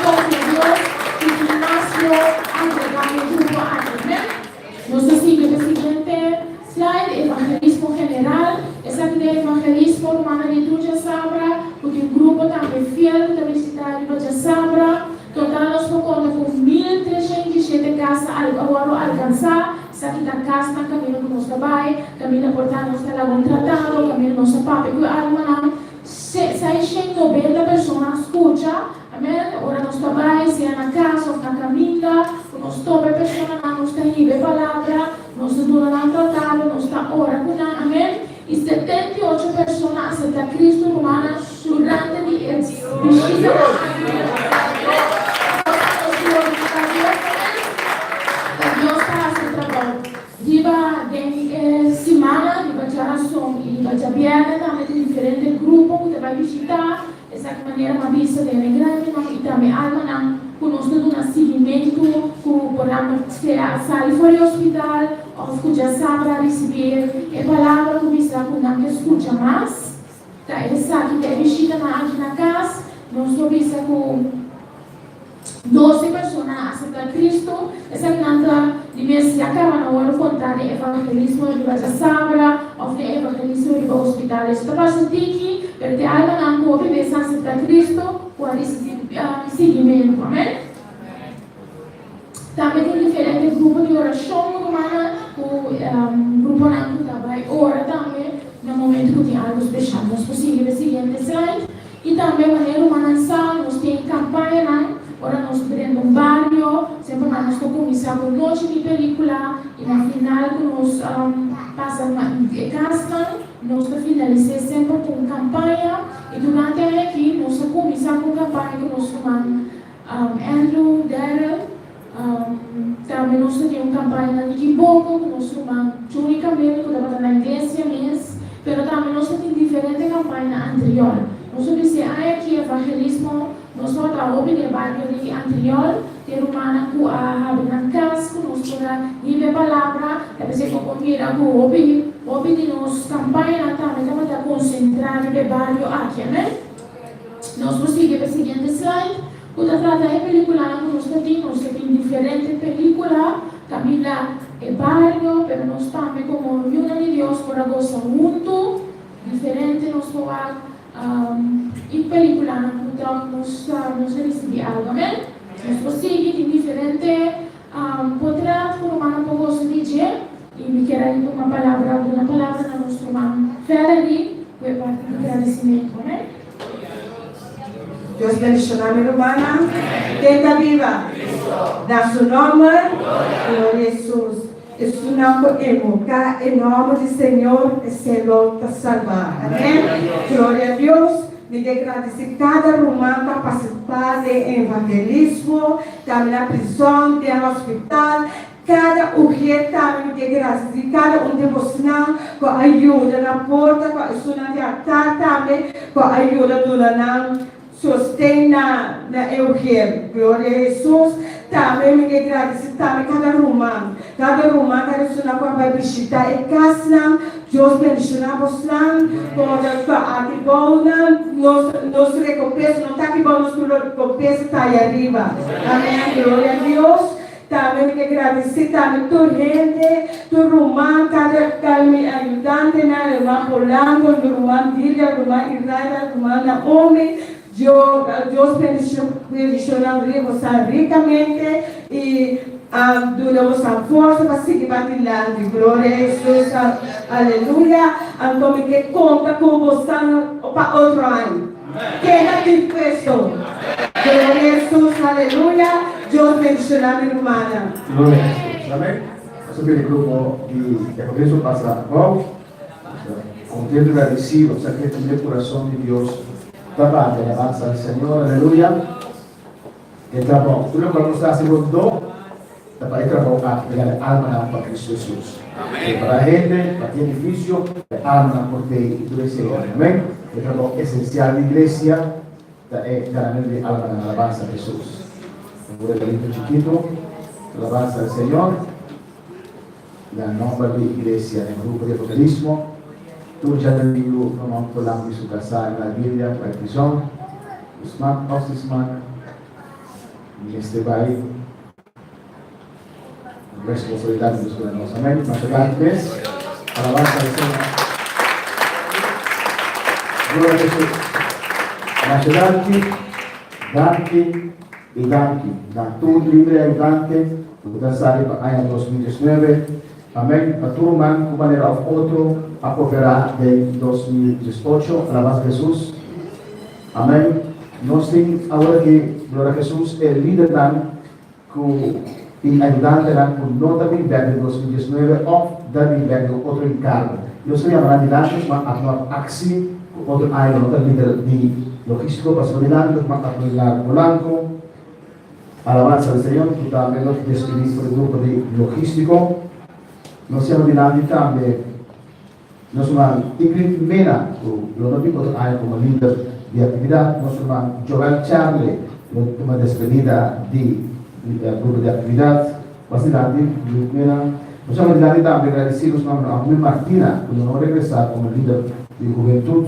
conta de Deus, que nasceu a entregar o grupo Aia-Afer. Nós seguimos o seguinte slide, evangelismo general. Essa aqui é evangelismo humano de Tuja Sabra, porque o grupo também fiel da visitar de Sabra. Total, nós vamos contar com 1.307 casas agora alcançar. Essa aqui da casa, caminho que nós trabalhamos, caminho portanto nós estamos tratando, caminho nosso papo, que alma não. 690 pessoas escutam. Amém? Ora nós trabalhamos, se é na casa ou na caminha, nós topa pessoas não nos tem a palavra, nós estamos tratando, nós estamos orando, amém? E 78 pessoas aceitam Cristo romana durante a visita. Deus está aceitando. Diba de semana, diba de oração e diba de aberta, também tem diferentes grupos que vai visitar. Essa maneira uma vista de grande, e também alma não conosco um seguimento que podemos sair fora do hospital, ou escutar saber receber a palavra que visa que não escuta mais. Essa aqui tem visita aqui na casa, nós visa com 12 pessoas aceitam Cristo. Essa aqui não de vez se acaba na hora contar de evangelismo de Baja Sabra, ou de evangelismo de hospital. Está passando aqui, porque alma não pode ver se aceitar Cristo, pode seguimento, amém? Também tem diferentes grupos de oração humana, o grupo não trabalha ora também, no momento que tem algo especial. Nós conseguimos seguinte slide. E também, maneira humana, nós temos campanha, ora nós temos um barrio, sempre nós começamos com noite de película, e no final, que nós passamos a casa, nós finalizamos sempre com campanha, e durante aqui, nós começamos com campanha que nós chamamos Andrew, Daryl, também nós temos campanha de Kibogo, que nós chamamos Juni Camelo, que estava na igreja mesmo, mas também nós temos diferentes campanhas anteriores. Nós vamos aqui evangelismo, nós vamos estar no barrio de anterior, ter uma que na casa, que nós vamos a palavra, depois eu vou convidar que o de nossa campanha também vamos estar concentrado no barrio aqui, né? Nós vamos seguir o seguinte slide. Quando trata de película, nós temos diferentes películas, também lá é barrio, mas nós também como união de Deus, para gozar junto, diferente, nós vamos em película, nós recebemos algo, amém? Nós conseguimos em diferente, poderá formar um pouco de dizer, e me quero ir uma palavra na nossa irmã Ferry, que é parte do agradecimento, amém? Dios bendiga mi hermana. Tenga viva. Da su nombre. Gloria a Jesús. Es un nombre invocar el nombre del Señor, el Señor te salvar. Amén. Gloria a Dios. Me agradecer cada romano para participar de evangelismo, también la prisión, del hospital. Cada mujer também de graça, cada devocional com ajuda na porta, com ajuda de altar também, com ajuda do Nanã, sustém na Euger. Glória a Jesus. Também me agradecer também cada romano, cada pessoa que vai visitar a casa, Deus bendiga você, quando aqui bom, nos recompensa, não está aqui bom, nos recompensa está aí arriba. Amém. Glória a Deus. también que agradecer también tu gente, tu román, cada mi ayudante, el hermano Polanco, el hermano Dilia, el hermano Israel, el hermano Naomi. Dios bendicionando ricamente y damos a força para seguir batalhando. Glória a Jesus, aleluia. Então, que conta com você para outro ano. Queda dispuesto. Glória a Jesus, aleluia. Deus bendicionando, irmã. Gloria a Jesús. Amén. Eso que el grupo de Congreso pasa a contento y agradecido, o sea que el corazón de Dios trabaja, alabanza al Señor, aleluya. El trabajo, tú lo que vamos a hacer dos, para el trabajo a pegar alma para Cristo Jesús. Para la gente, para el edificio, alma por ti y tu deseo. Amén. El trabajo esencial de la iglesia, claramente alma en alabanza a Jesús. Un lindo chiquito, alabanza al Señor. La nombre de iglesia en el grupo de evangelismo. Tú ya te digo, como Polanco y su casa en la Biblia, la prisión, Usman, Osman, y este baile, responsabilidad de los ciudadanos. Amén. Más adelante, alabanza al Señor. Gloria a Jesús. Más adelante, Danke y Danke. Tu libre ayudante, tu casa en el año 2019. Amén. A tu man, de manera u otro, apropiará del 2018. Alabanza a Jesús. Amén. Nos tiene ahora que, gloria a Jesús, el líder dan y ayudante dan con no también del 2019 o también del otro encargo. Yo soy adelante, a no acción, otro año, no también de logístico, pastoral, a Polanco. Alabanza al Señor, tú también nos despedís por el grupo de logístico. Nos siamo dinanzi también, nos man Ingrid Mena, lo dico como líder de actividad, nos man Joel Charlie, como despedida del grupo de actividad, bastante Ingrid Mena. Nos siamo dinanzi también agradecidos a Will Martina, cuando nos regresa como líder de juventud.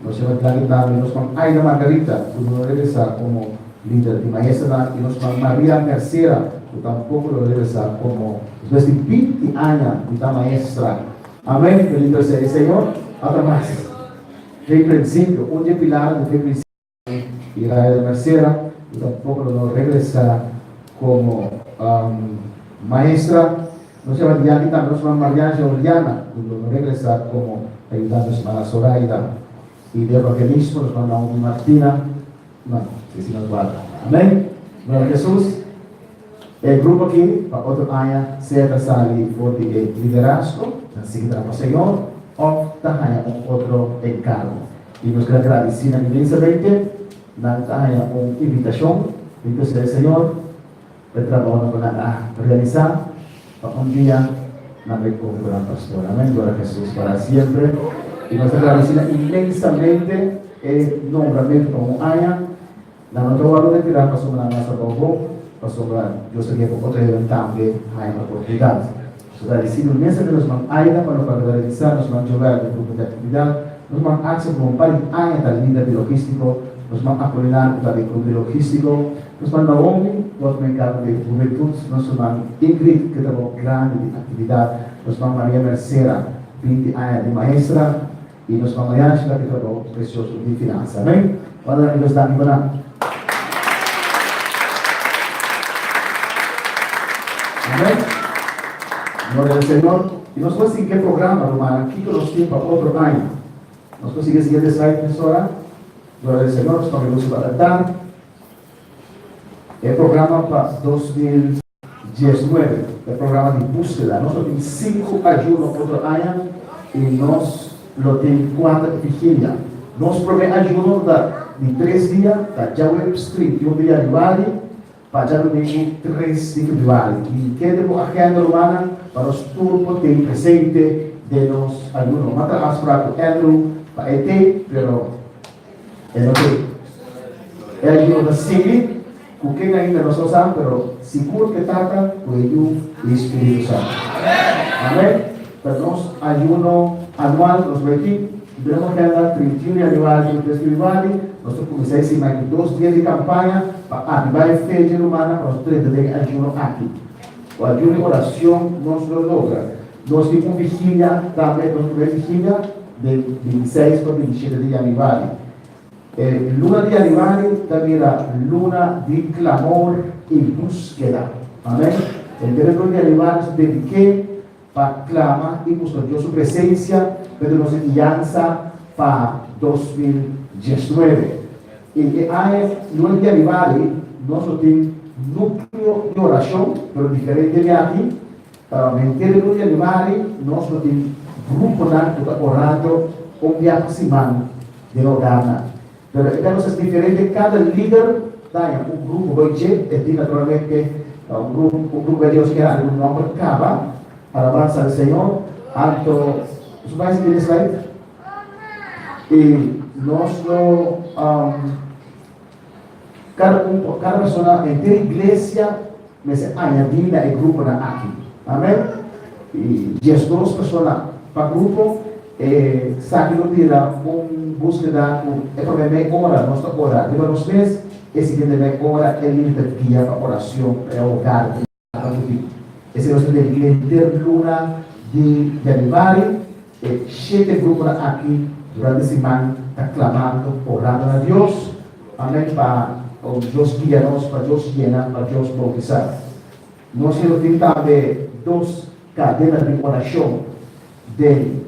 Nos siamo dinanzi también nos man Aida Margarita, cuando nos regresa como líder de maestra, y nos man María Mercera, que tampoco lo regresa como después de 20 años de maestra. Amén. Bendito sea el Señor. Otra más. De principio, un pilar de principio. Y la de Mercera, que tampoco lo regresa como maestra. No se va a también nos va a María Juliana, que lo regresa como ayudante a Semana Zoraida. Y de evangelismo nos va a Naomi Martina. No, que si nos guarda. Amén. Gloria a Jesús. El grupo aquí, para otro año, se sale por el liderazgo, así que el Señor, o también otro encargo. Y nos queda agradecer a la iglesia 20, también una invitación, entonces el Señor, el trabajo para realizar, para un día, la recompra pastor. Amén, gloria a Jesús, para siempre. Y nos agradecemos inmensamente el nombramiento como haya, la nota valor de tirar para sobre la masa bobo. Yo sería por otro evento también hay una oportunidad. Agradecido inmensamente nos man Aida para realizar, nos man Joel del grupo de actividad, nos man Axel como para Aida del líder de logístico, nos man Apolinar del grupo de logístico, nos man Naomi, otro encargo de juventud, nos man Ingrid, que trabajó grande de actividad, nos man María Mercera, 20 años de maestra, y nos man María Ángela, que trabajó precioso de finanzas. Amén. Cuando amigos están con Amén. Gloria al Señor. Y nos puede seguir el programa, hermano. Aquí con los tiempos para otro año. Nos puede seguir el siguiente slide, profesora. Gloria al Señor. Nos vamos a adaptar. El programa para 2019. El programa de búsqueda. Nosotros tenemos 5 ayunos otro año. Y nos lo tenemos 4 vigilias. Nos provee ayuno de 3 días. De Jaweb Street. Y un día de Valley. Para já no meio 3 individuais. E que debo agenda romana para os turcos tem presente de los ayunos. Mata mais fraco Andrew para ET, pero não tem. É ayuno da Simi, com quem ainda não sabemos, pero seguro que trata com o Espírito Santo. Amém? Para nós, ayuno anual, nos repetimos. Debemos agenda 31 de aniversário do festival. Nós começamos mais de 2 dias de campanha para ativar a fé humana para os 30 dias de ayuno aqui. o ayuno y oración nos lo logra. Nos dimos vigilia, también nos dimos vigilia del 26 al 27 de Januari. Luna de Januari también era luna de clamor y búsqueda. Amén. El día de Januari se dediqué para clamar y buscar Dios su presencia, pero nos alianza para 2019. Y hay luna de Januari, nosotros tenemos núcleo de oración, pero diferente de aquí. En el luna de Januari, nosotros tenemos grupo que está orando un día semana de hogar. Pero entonces es diferente, cada líder tiene un grupo, hoy naturalmente un grupo de Dios que hay un nombre Cava, alabanza al Señor, alto, ¿su país tiene slide? Y nuestro, cada persona en la iglesia me se añadir el grupo aquí, amén, y 10 personas para grupo, sabe lo tira búsqueda, meia hora, nossa hora, de los meses, esse de meia hora é límite de guia para oração, é o hogar, esse é o de luna de Januari, 7 grupos aqui, durante a semana, está clamando, orando a Deus, amém, para Deus guiar-nos, para Deus llenar, para Deus bautizar. Nós temos também 2 cadenas de oração de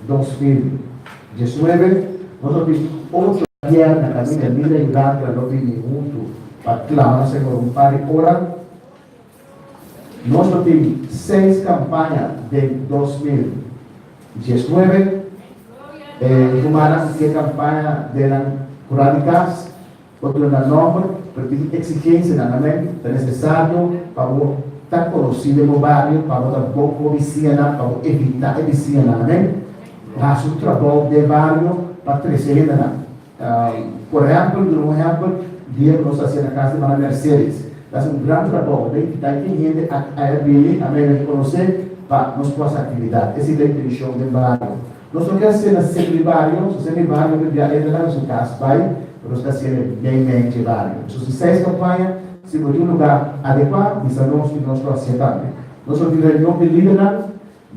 2019, nosotros tuvimos 8 días en la camina de vida y durante la noche juntos para clamar Señor un par de horas. Nosotros tuvimos 6 campañas de 2019. Humana, que campaña de la radicas, otro en el nombre, pero tiene exigencia en el amén, es necesario para estar conocido en el barrio, para tampoco vicina, para evitar la vicina, amén. Hace un trabajo de barrio para crecer. Por ejemplo, día que nos hacía en la casa de María Mercedes, hace un gran trabajo de invitar gente a venir, a conocer para nuestras actividades. Esa es la intención del barrio. Nosotros queremos hacer el barrio que ya es en su casa, pero está haciendo bien el barrio. Entonces, 6 campañas, se por un lugar adecuado, y sabemos que nosotros hacemos. Nosotros tenemos de liderar,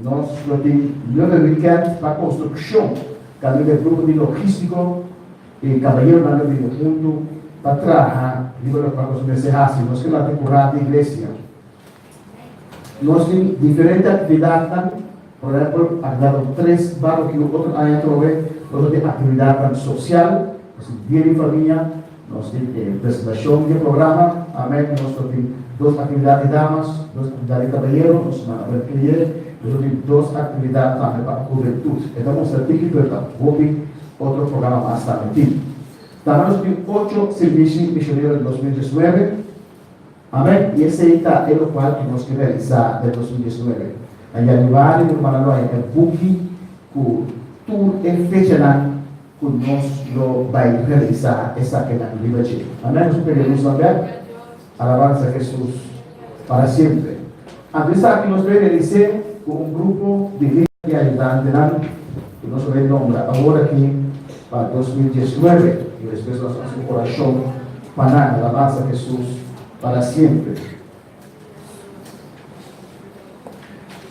nós temos um weekend para construção, cada grupo de logístico e caballeiro na vida junto para trabalhar, para construir esse raço. Nós temos a temporada de igreja. Nós temos diferentes atividades, por exemplo, dado 3 barros que o outro ano trove, nós temos atividade social, dia de família, nós temos apresentação de programa, amém, nós temos 2 atividades de damas, 2 atividades de caballeiro, nós temos a ver eu tenho 2 atividades também para a juventude. Então, vamos ter que perguntar, vou ter outro programa mais tarde. Também nós temos 8 serviços missionários de 2019. Amém? E esse é o qual que nós queremos realizar de 2019. Em januário, no Manaloa, é booking, o tour fechado, que nós vamos realizar essa aqui na Liberdade. Amém? Nós queremos também alabança a Jesus para sempre. Antes aqui nós vamos realizar com grupo de líderes e ajudantes que nós vamos nombrar agora aqui para 2019 e depois nós vamos um coração para a alabança a Jesus para sempre.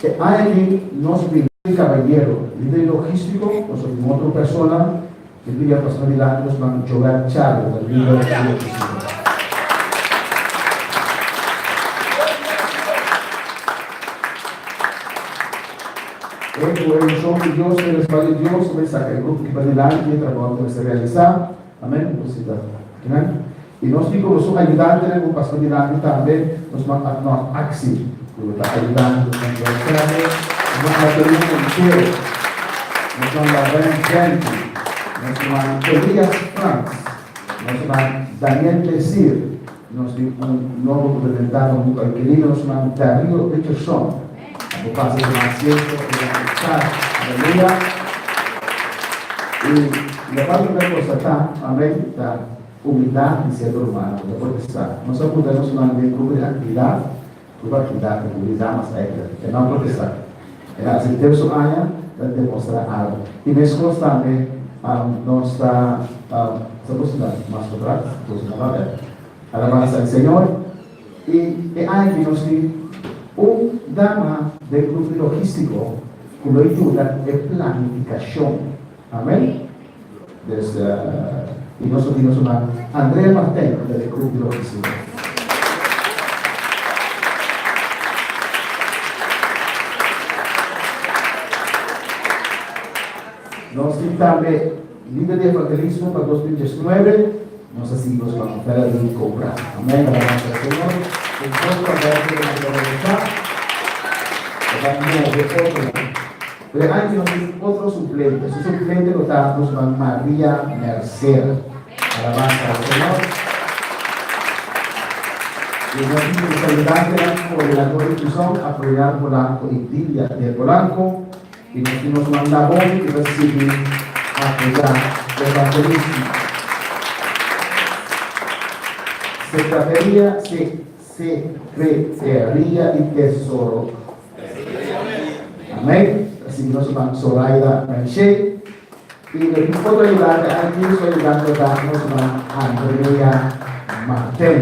E aí nós vimos um caballeiro, líder logístico, nós temos outra pessoa que vive para os nós vamos jogar chave da líder logístico. El show de Dios, el espacio de Dios, vai sacar o grupo que vai adelante e o trabalho vai se realizar. Amém? E nós ficamos como ajudantes, o pastor de lá também, nós vamos a Axi, que está ajudando os aniversários, nós vamos a Teresa Inteiro, nós vamos a Ben Gente, nós vamos a Elias Franks, nós vamos a Daniel Plesir, nós temos um novo representante muito querido, nós vamos a Dario Richardson, o paso de asiento, aleluya. Y la parte de la cosa está, amén, la humildad y ser humano, la puede estar. Nosotros podemos mandar un grupo de actividad que utilizamos a ella, que no protestar. Así que tenemos un año de demostrar algo. Y me constante, no está, estamos más atrás, alabanza al Señor. Y hay que nos un dama del grupo logístico que lo ayuda en planificación. Amén. Y nosotros tenemos a Andrea Martel del grupo logístico. Nós temos também líder de evangelismo para 2019. Nós assim nos vamos para de comprar. Amém? Para nosso Senhor. Enquanto a gente vai começar, vamos ver outro. Pero antes nós temos outro suplente. Esse suplente lo damos a Maria Merced. Alabanza al Señor. Y nós temos que ayudar con el coordinador de prisión, apoyar Polanco y Tilia de Polanco. Y nos mandamos que recibe apoyar el evangelismo. Secretaría y Tesoro. Amén. Así nos vamos Zoraida Menche. Y el equipo de ayudante, aquí estoy ayudando a darnos a Andrea Martel.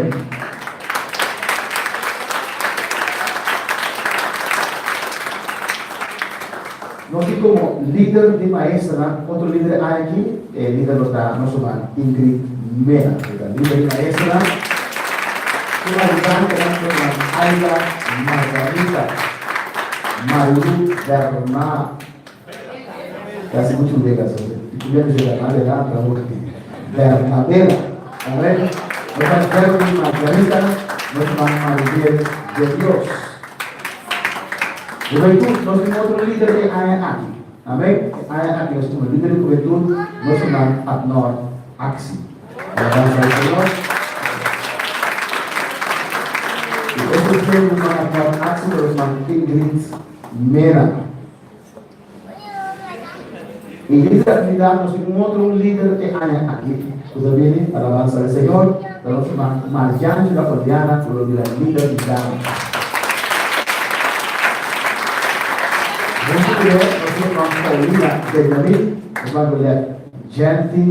Nós como líder de maestra, outro líder aqui, líder da nossa irmã Ingrid Mena, líder de maestra, uma ajudante da nossa irmã Ayla Margarita, Malu Bernard, quase muito legal, se puder dizer lá para o Bernabela, amém? Nós temos de Margarita, nós vamos Maria de Deus. Depois nós temos outro líder de AEAC. Amém? AEAC, nós temos líder de juventude, nós chamamos Adnor Axi. Alabanza ao Senhor. E esse prêmio para Adnor Axi, nós chamamos Ingrid Mera. E líder de atividade, nós temos outro líder de AEAC. Também, alabanza ao Senhor, nós chamamos Mariangela Cordiana, líder de dama. Nós vamos Paulina Benjamin, nós vamos ler Gente,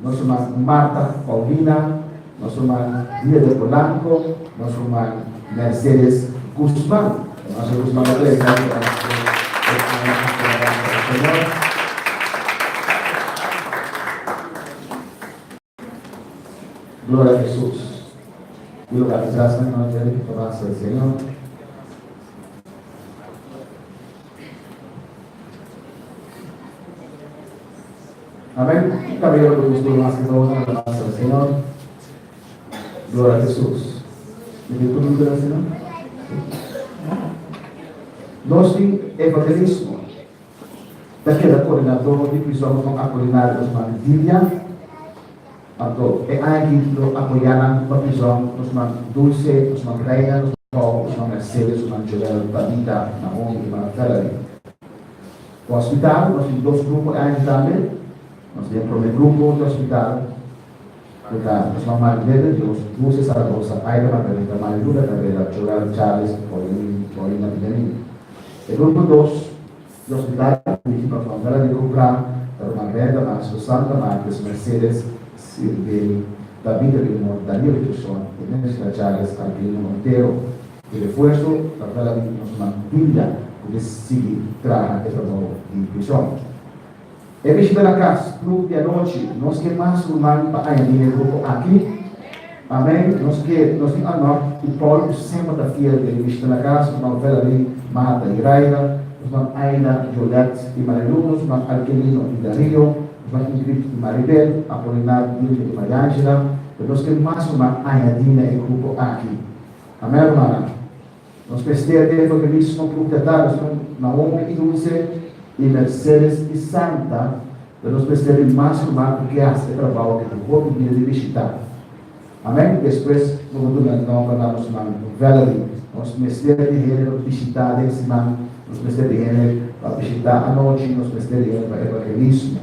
nós chamamos Marta Paulina, nós chamamos Dia de Polanco, nós chamamos Mercedes Guzmán. Nós chamamos Guzmán da Igreja. Glória a Jesus. E localização em nome dele que faça o Senhor. Amém? Cabelo do pastor mais que todo, alabanza al Señor. Gloria a Jesús. ¿Me dio tu nombre, Señor? Nós temos evangelismo. Daquela coordenador de prisão com a coordenadora dos Mantilha. Então, é aqui que apoiaram a prisão dos Dulce, dos Reina, dos Paulo, dos Mercedes, dos Joel, Badita, Naomi e Martelli. O hospital, nós temos dois grupos aqui também. Nós temos o primeiro grupo do hospital, nós vamos Margarida, os Dulce Saragossa, Aida Margarida, Mariluda Carreira, Joel Charles, Paulina Benjamin. O grupo 2 do hospital, nós vamos para de comprar, Margarida, Márcio Santa Marques, Mercedes, Silvio, David Limon, Daniel Tusson, Inês Charles, Albino Monteiro. E reforço, para que nós mantilha, porque se traga essa nova prisão. É vestido na casa, clube de noite, nós que mais humano para aí no grupo aqui, amém? Nós temos a nós, o Paulo sempre da filha dele vestido na casa, nós vamos ali, Marta e Raida, nós vamos Aina, Jolette e Marilu, nós vamos Arquelino e Dario, nós vamos Ingrid e Maribel, Apolinar, Dilma e Mariângela, nós temos mais uma Ainadina e grupo aqui, amém, irmã? Nós precisamos de evangelismo no grupo de tarde, nós temos Naomi e Dulce, e Mercedes e Santa, nós precisamos mais humano porque hace trabalho que o corpo de visitar. Amém? Depois, vamos dar nome para nós, Valerie. Nós precisamos de gênero visitar esse man, nós precisamos de gênero para visitar a noite, nós precisamos de gênero para evangelismo.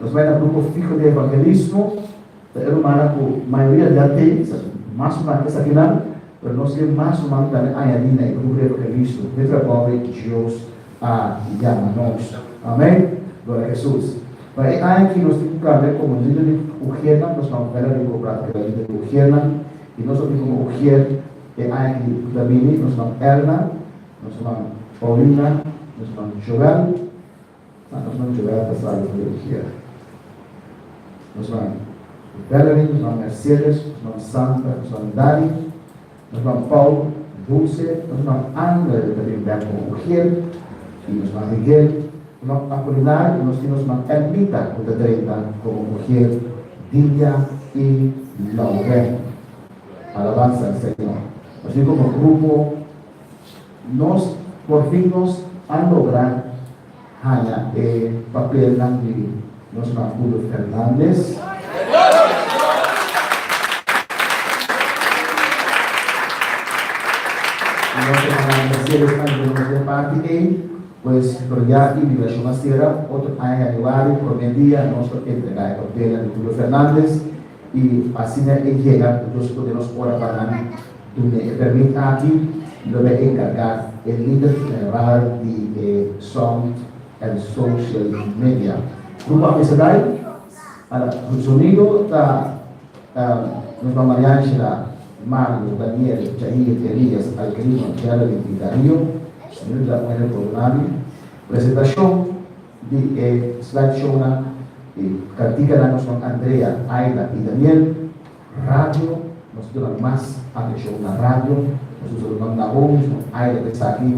Nós vamos no grupo fico de evangelismo, é humana que a maioria já tem, mais humano que essa aqui não, mas nós temos mais humano que a Ayadina e o grupo de evangelismo, de trabalho que Deus llama-nos. Amém? Glória a Jesus. Mas aqui nós temos que ver como líder de Ujerna, nós vamos ver ali com o prato que é líder de Ujerna, e nós temos como Ujer, que hay aquí Davini, nos vamos Erna, nos vamos Paulina, nos vamos Joel, nos vamos Joel para sair da igreja. Nos vamos Valerie, nos vamos Mercedes, nos vamos Santa, nos vamos Dani, nos vamos Paulo, Dulce, nos vamos Ana, que também vem como mujer, e nos vamos Miguel, nos vamos Apolinar, e nos vamos Ermita, que também como mujer, Dilia e Lauren. Alabanza al Señor. Así como grupo, nos por fin nos han logrado el papel de nos Julio Fernández. Nos de parte pues pero ya inmigración masera, otro año anual, prometió nuestro entrega el papel de Julio Fernández. Y así llega, nosotros podemos orar para donde permite aquí, lo voy a encargar el líder general de Sound and Social Media. Grupo Amisadai, el sonido está nuestra María Ángela, Mario, Daniel, Jair, Elías, Alquilino, Gerald y Darío, señor de la mujer programa, presentación de slideshow. Cantica con Andrea, Aida y Daniel, radio, nosotros más atención a la radio, nosotros con Naomi, Aida que está aquí,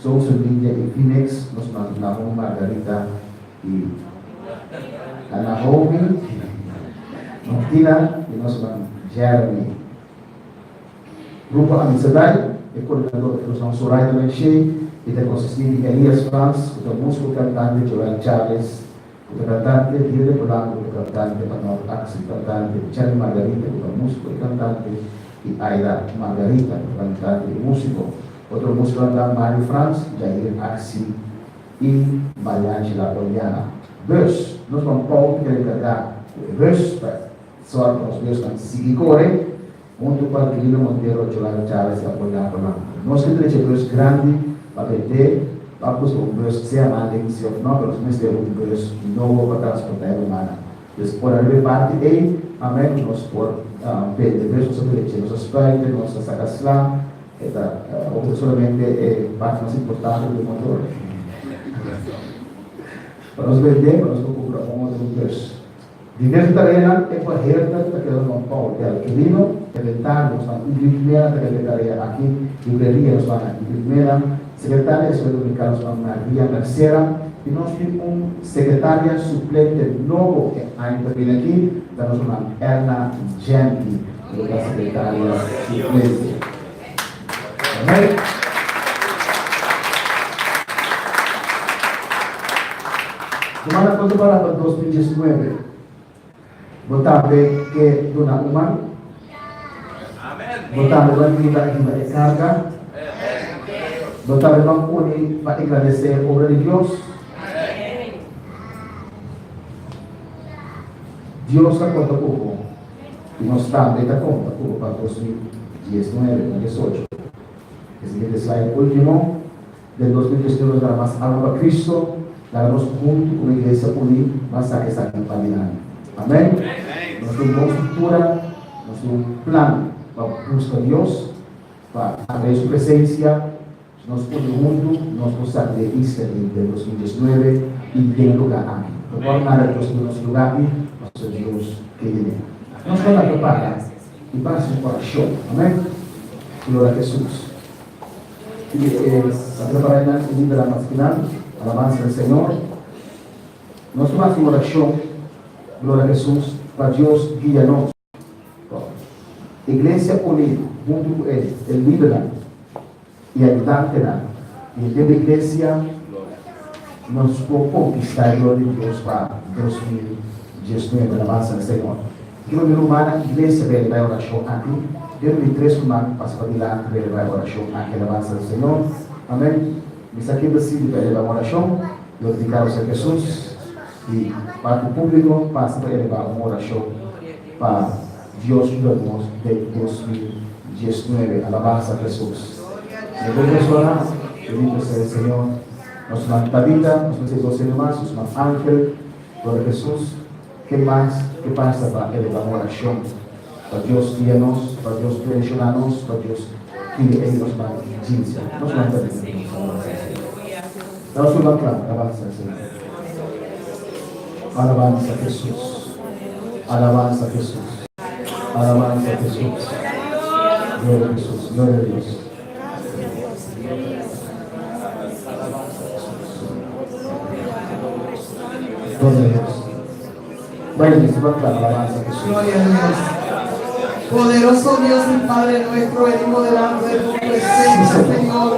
Social Media y Phoenix, nosotros con Naomi, Margarita y Naomi, Martina y nosotros con Jeremy. Grupo Amisadai, el coordinador de los Soraya Menche y de consistir de Elías Franz, el músico cantante Joel Chávez, el cantante Diego Polanco, el cantante Manuel Axel, el cantante Charlie Margarita, el músico y cantante, y Aida Margarita, el cantante y músico. Otro músico cantante Mario Franz, Jair Axel y María Ángela Oliana. Verse, nos vamos Paulo que encargar verse, só os versos que se corre, junto com Aquilino Monteiro, Joel Chávez e Apolinar Polanco. Nós que temos verso grande para vender. Vamos com um verso sem a intenção, não, mas nós temos verso novo para transportar a humana. Depois, a parte E, amém, nós por vender verso sobre o nosso espírito, nossa sagacidade, ou solamente parte mais importante do motor. Para nós vender, para nós comprar outro verso. Diversa tarefa é para a herda daquele João Paulo, que é Aquilino, eventar, nós vamos imprimir daquele tarefa aqui, livraria, nós vamos imprimir. Secretaria de Dominicana Maria Mercera e nós temos secretária suplente novo que ainda vem aqui, da nossa Erna Genti, que é a secretária suplente. Amém? Semana quando para 2019, votava que dona uma, votava a vida de carga. Notable não pode para agradecer a obra de Deus. Deus está conta pouco. E nós também está conta pouco para 2019, 2018. Esse slide último, de 2019 nós vamos algo para Cristo, nós junto com a igreja unida, vamos a essa campanha. Amém? Nós temos uma estrutura, nós temos um plano para buscar Deus, para abrir sua presença. Nós podemos juntos, nós possamos de Israel de 2019 e de lugar aqui. Não pode nada de nosso lugar aqui, nosso Deus querido. Nós vamos preparar e para o coração, amém? Glória a Jesus. Para preparar a comida da masculina, alabança ao Senhor. Nós vamos uma oração, glória a Jesus, para Deus guia-nos. Igreja unida, junto com Ele, Ele livra e ajudante e de igreja nós podemos conquistar a glória de Deus para 2019 na base do Senhor. Que o humana igreja vai oração aqui, Deus me traz uma passa para lá vai oração aqui na base do Senhor. Amém. Isso aqui decide vai oração, glorificar o Senhor Jesus e para o público passa para elevar uma oração para Deus nos de 2019 alabanza a Jesus. Depois orar, bendito seja o Senhor, nosso irmão Tabita, nossos dois irmãos, nosso irmão Ángel, glória a Jesus. Que mais que passa para elevar uma oração? Para Deus guiar-nos, para Deus direcionar-nos, para Deus que ellos van a iniciar. No solamente no solo alabanza al Señor. Alabanza a Jesús. Alabanza a Jesús. Alabanza a Jesús. Gloria a Jesús. Gloria a Dios. Gloria a Dios. Vayan y se va a alabanza a Jesús. Gloria a Dios. Poderoso Dios y Padre nuestro, venimos delante de tu presencia, Señor,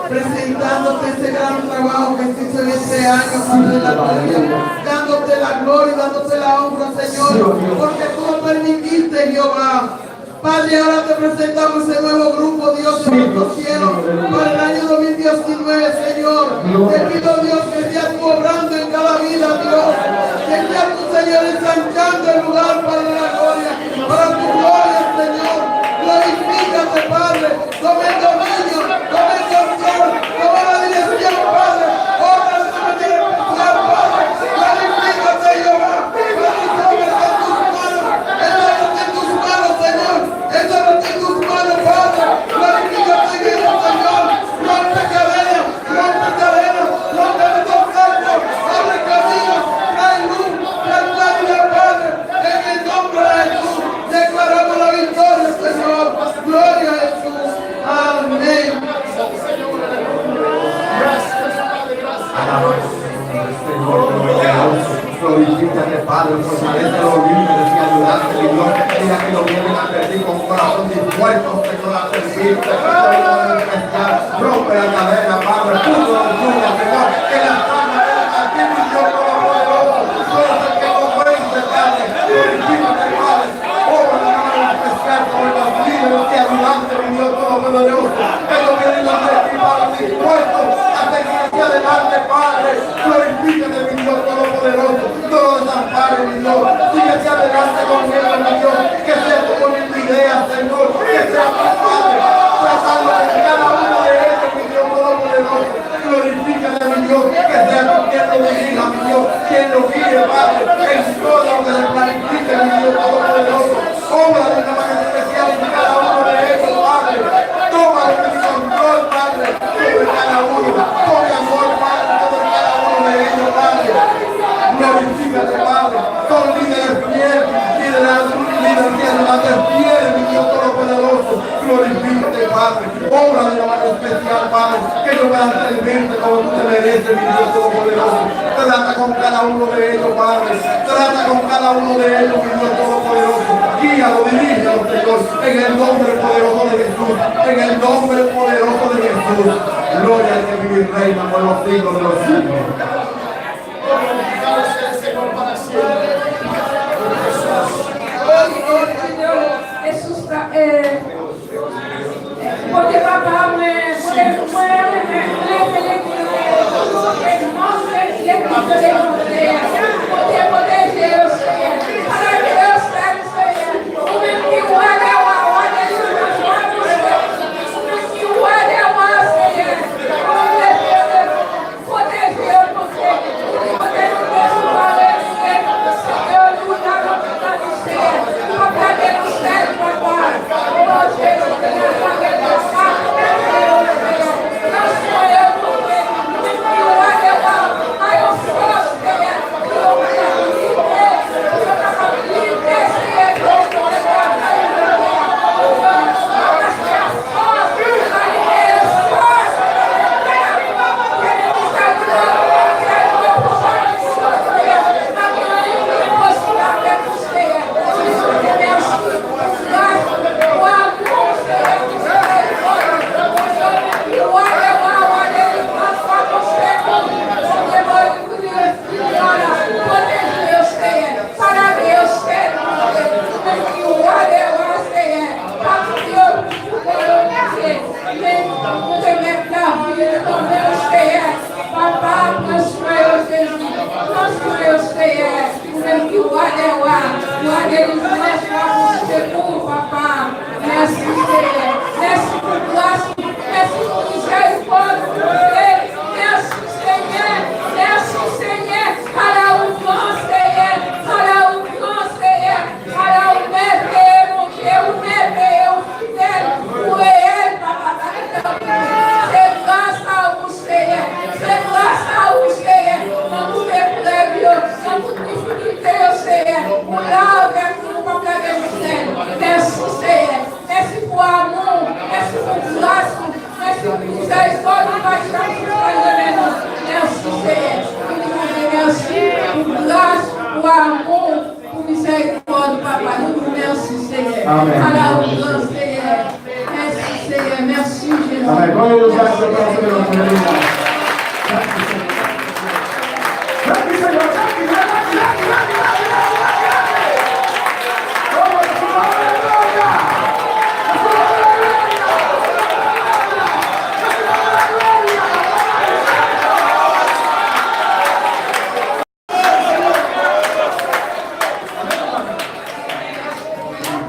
presentándote este gran trabajo que se hizo en este año, Padre de la gloria, dándote la gloria y dándote la honra, Señor, porque tú lo permitiste, Jehová. Padre, ahora te presentamos ese nuevo grupo, Dios de nuestro cielo, para el año 2019, Señor. Te pido, Dios, que seas tú obrando en cada vida, Dios. Que seas tú, Señor, ensanchando el lugar para la gloria, para tu gloria, Señor. Glorifícate, Padre. Toma el dominio, toma el control, toma la dirección, Padre. Obra de manera especial, Padre. Glorifícate, Jehová. En tus manos, Señor. Entramos en tus manos, Padre. Glorifícate en eso, Señor. Rompe cadenas, rompe estos cercos, abre caminos, trae luz, trae claridad, Padre. En el nombre de Jesús, declaramos la victoria, Señor. Gloria a Jesús. Amén. Glorifícate, Padre, fortalece los límites y ayudarte, Señor. Mira que lo vienen a pedir con corazón dispuesto, Señor, a servirte. Rompe la cadena, Padre, punto de lluvia, Señor. Que las almas a ti, mi Dios todopoderoso. Solo es el que convence, Padre. Glorifícate, Padre. Obra de manera especial sobre los líderes y ayudantes, mi Dios todopoderoso. Ellos vienen a ti, Padre, dispuestos a seguir hacia adelante, Padre. Glorifícate, mi Dios todopoderoso. No los desampares, mi Dios. Sigue hacia adelante con ellos, mi Dios. Que sea tú poniendo ideas, Señor. Que sea tu Padre. Tratando con cada uno de ellos, mi Dios todopoderoso. Glorifícate, mi Dios. Que sea tú quien lo dirija, mi Dios. Quien lo guíe, Padre. En todo lo que se planifique, mi Dios todopoderoso. Obra de una manera especial en cada uno de ellos, Padre. Toma el control, Padre, sobre cada uno. Pon amor, Padre, sobre cada uno de ellos, Padre. Glorifícate, Padre. Son líderes fieles, líderes fieles, mi Dios todopoderoso. Glorifícate, Padre. Obra de una manera especial, Padre. Que no puedan servirte como tú te mereces, mi Dios todopoderoso. Trata con cada uno de ellos, Padre. Trata con cada uno de ellos, mi Dios todopoderoso. Guíalo, dirígelo, Señor. En el nombre poderoso de Jesús. En el nombre poderoso de Jesús. Gloria al que vive y reina por los siglos de los siglos. Jesús, porque papá me Amen. Alléluia, Seigneur. Merci, Seigneur. Merci, Jésus. Amen. Voglio usare questo applauso per la Seigneur. Grazie, Signore.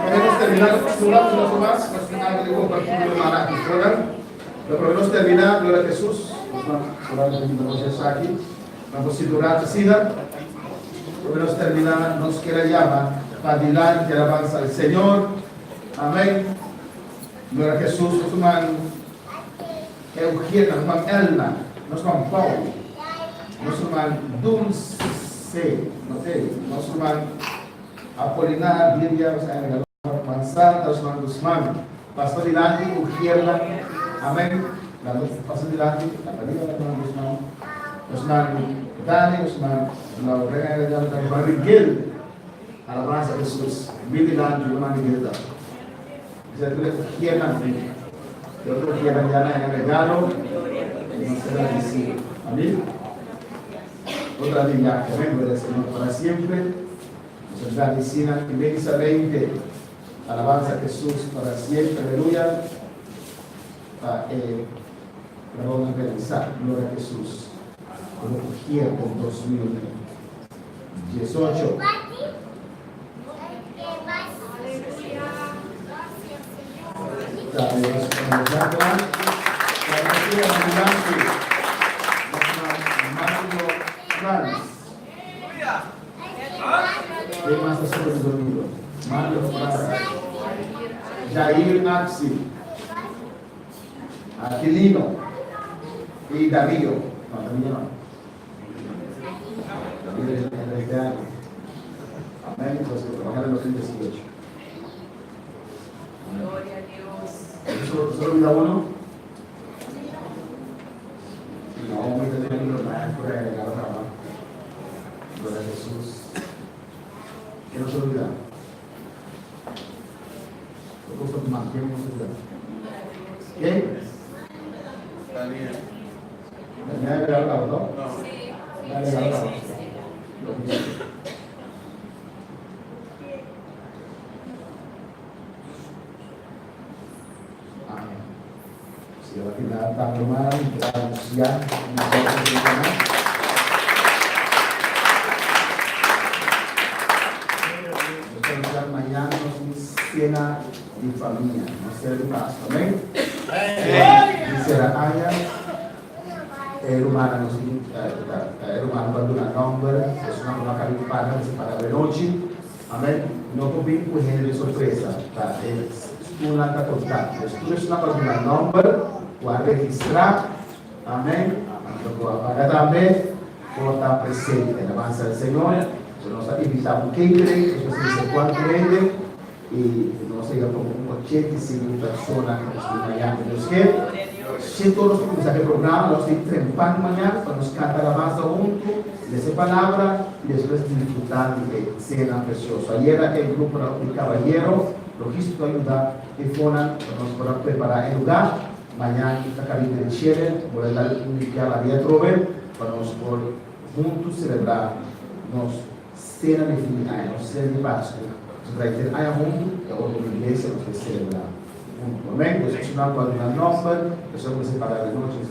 Queremos terminar una más, nos final de compartir hermana Lo podemos terminar, gloria a Jesús. Vamos a aquí. Vamos a durar la sida. Podemos terminar, nos quiere llamar para adelante, alabanza al Señor. Amén. Gloria a Jesús. Nos man Eugenia, nos man Elna, nos man Paulo, nos man Dulce, nos man Apolinar, Lidia, Manzana, nos man Guzmán. Paso adelante, Eugenia. Amén. Paso adelante, la palabra de Guzmán. Nos man Dani, nos man la reina de la Miguel. Alabanza a Jesús. Vigilante, hermano Miguel. Saya tulis sekian nanti. Lalu sekian rencana yang regalo. Masalah di sini. Amin. Otra día, amén, gloria al Señor para siempre. Nos agradecemos inmensamente. Alabanza a Jesús para siempre. Aleluya. Vamos a realizar. Gloria a Jesús. Como quiera con 2018. Jair Maxi, Aquilino y Darío. No, Darío no. Darío es el regalo. Amén. Entonces, trabajar en los 18. Gloria a Dios. ¿Solo vida uno? No, me tengo que ir por ahí, Gloria a Jesús. ¿Qué no se olvida? ¿Qué cosa más? ¿Qué no se olvida? ¿Qué? Daniel. ¿Daniel le ha hablado, no? No. Daniel le ha hablado. Si ahora kita datang rumah, kita siang, nosotros mañana nos cena de familia, no sea de paz, amén. Será Aya, rumah rumah bantu na nomor, sesuatu rumah kami pada de noche, amén. No conviene con gente de sorpresa, tá? Una contato, se una persona nomor, a registrar, amén. Para también, por estar presente en la alabanza del Señor. Nos invitamos quem crê, nos dice cuál cree, y nos llega como 85 personas que nos mañana. Nos que, si todos los que nos el programa, nos trempan mañana, para nos cantar la alabanza juntos, de esa palabra, y después disfrutar de cena preciosa. Ayer el grupo de caballero, logístico ayuda, y fueron, nos podrán preparar el lugar. Mañana está cabina de Chile, voy a dar un día a la vía Trove, para nos por juntos celebrar nos cena de fin de año, nos cena de Páscoa. Nos vai ter año juntos, e a outra igreja nos vai celebrar juntos. Amém? Deus continua com a nombre, pessoas que se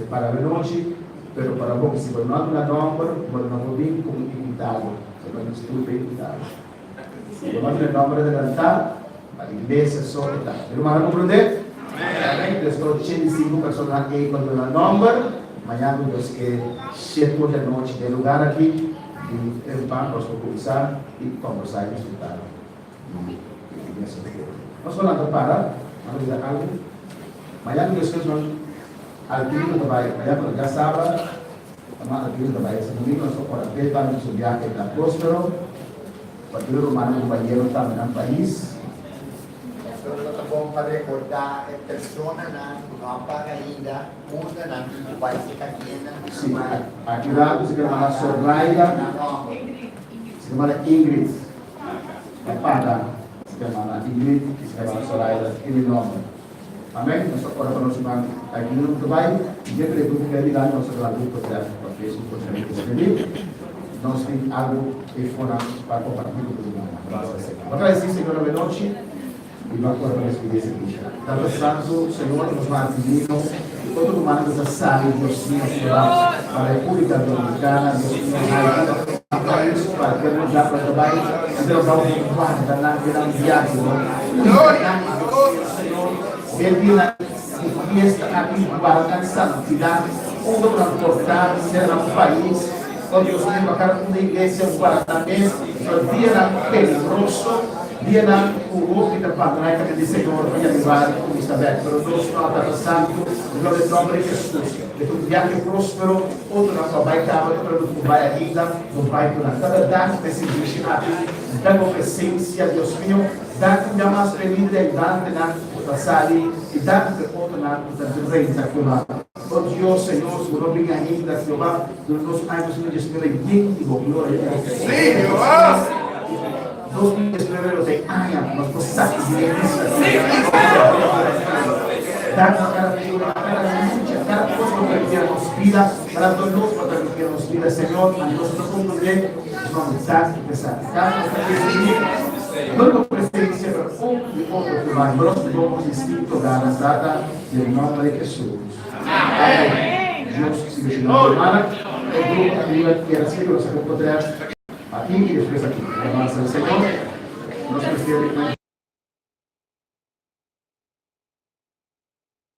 param de noite, pero para vos, se for não na nombre, por não vir como invitado, se não estuve invitado. Se for não no nombre del altar, a igreja só está. Hermano, ¿comprende? Amém? Estou 85 pessoas aqui com o nombre. Amanhã, Deus que 7 da noite tem lugar aqui. E tem pão para começar e conversar e disfrutar. Nós vamos para, vamos dizer algo. Amanhã, Deus que nós alquilamos também. Amanhã, quando já sábado, nós alquilamos também. Esse domingo, nós vamos para ver para nos olhar que está próspero. Porque o romano companheiro está no país. Está bom para recordar a pessoa não apaga ainda, muda na vida, vai ficar aqui. Sim, aqui lá se chama Sorlaida, se chama Ingrid, apaga, se hermana Ingrid y hermana Zoraida en mi nombre. Amén. Nosotros ahora para los hermanos aquí en Dubai, y siempre le tuve que ir a nosotros al grupo de porque es un proceso que se vive. Nos tem algo que fora para compartilhar com os irmãos. Vou agradecer, Senhor, a noite e vou agora para a experiência aqui. Tanto Santo, Senhor, nos mantenido, todo mundo que sabe, Deus mío, para a República Dominicana, Deus mío, para isso, para que nós já para trabalho, Deus dá um guarda lá, que dá um viagem, Senhor, ele na fiesta aqui, guarda santidade, onde transportar, ser um país. Oh Dios mío, acá una iglesia, un guardamés, viene peligroso, viene un hospital para que dice Señor, voy a llevar con Isabel, pero Dios no está santo, en el nombre de Jesús, de tu viaje próspero, outro na sua baita, outro no vai ainda, no vai durante a verdade, desse destinato, da tua presença, Deus mío, dá minha mais feliz, dá-te na passagem, e dá-te outro na reina, oh Dios, Señor, su nombre ainda, Jehová, de los años 2020, gloria a Dios. Sí, Jehová. 2019 de años, nos pasaste de iglesia. Danos cada lucha, cada cosa que nos vida, cada dolor que nos vida, Señor, a nosotros como bien, nos vamos a estar no nos presencia, pero otro que va, nosotros vamos instinto a la data del nombre de Jesús. Amém. Deus se deixou hermana, o grupo arriba que era assim que nós encontramos aqui e depois aqui. Graças ao Senhor, nós precisamos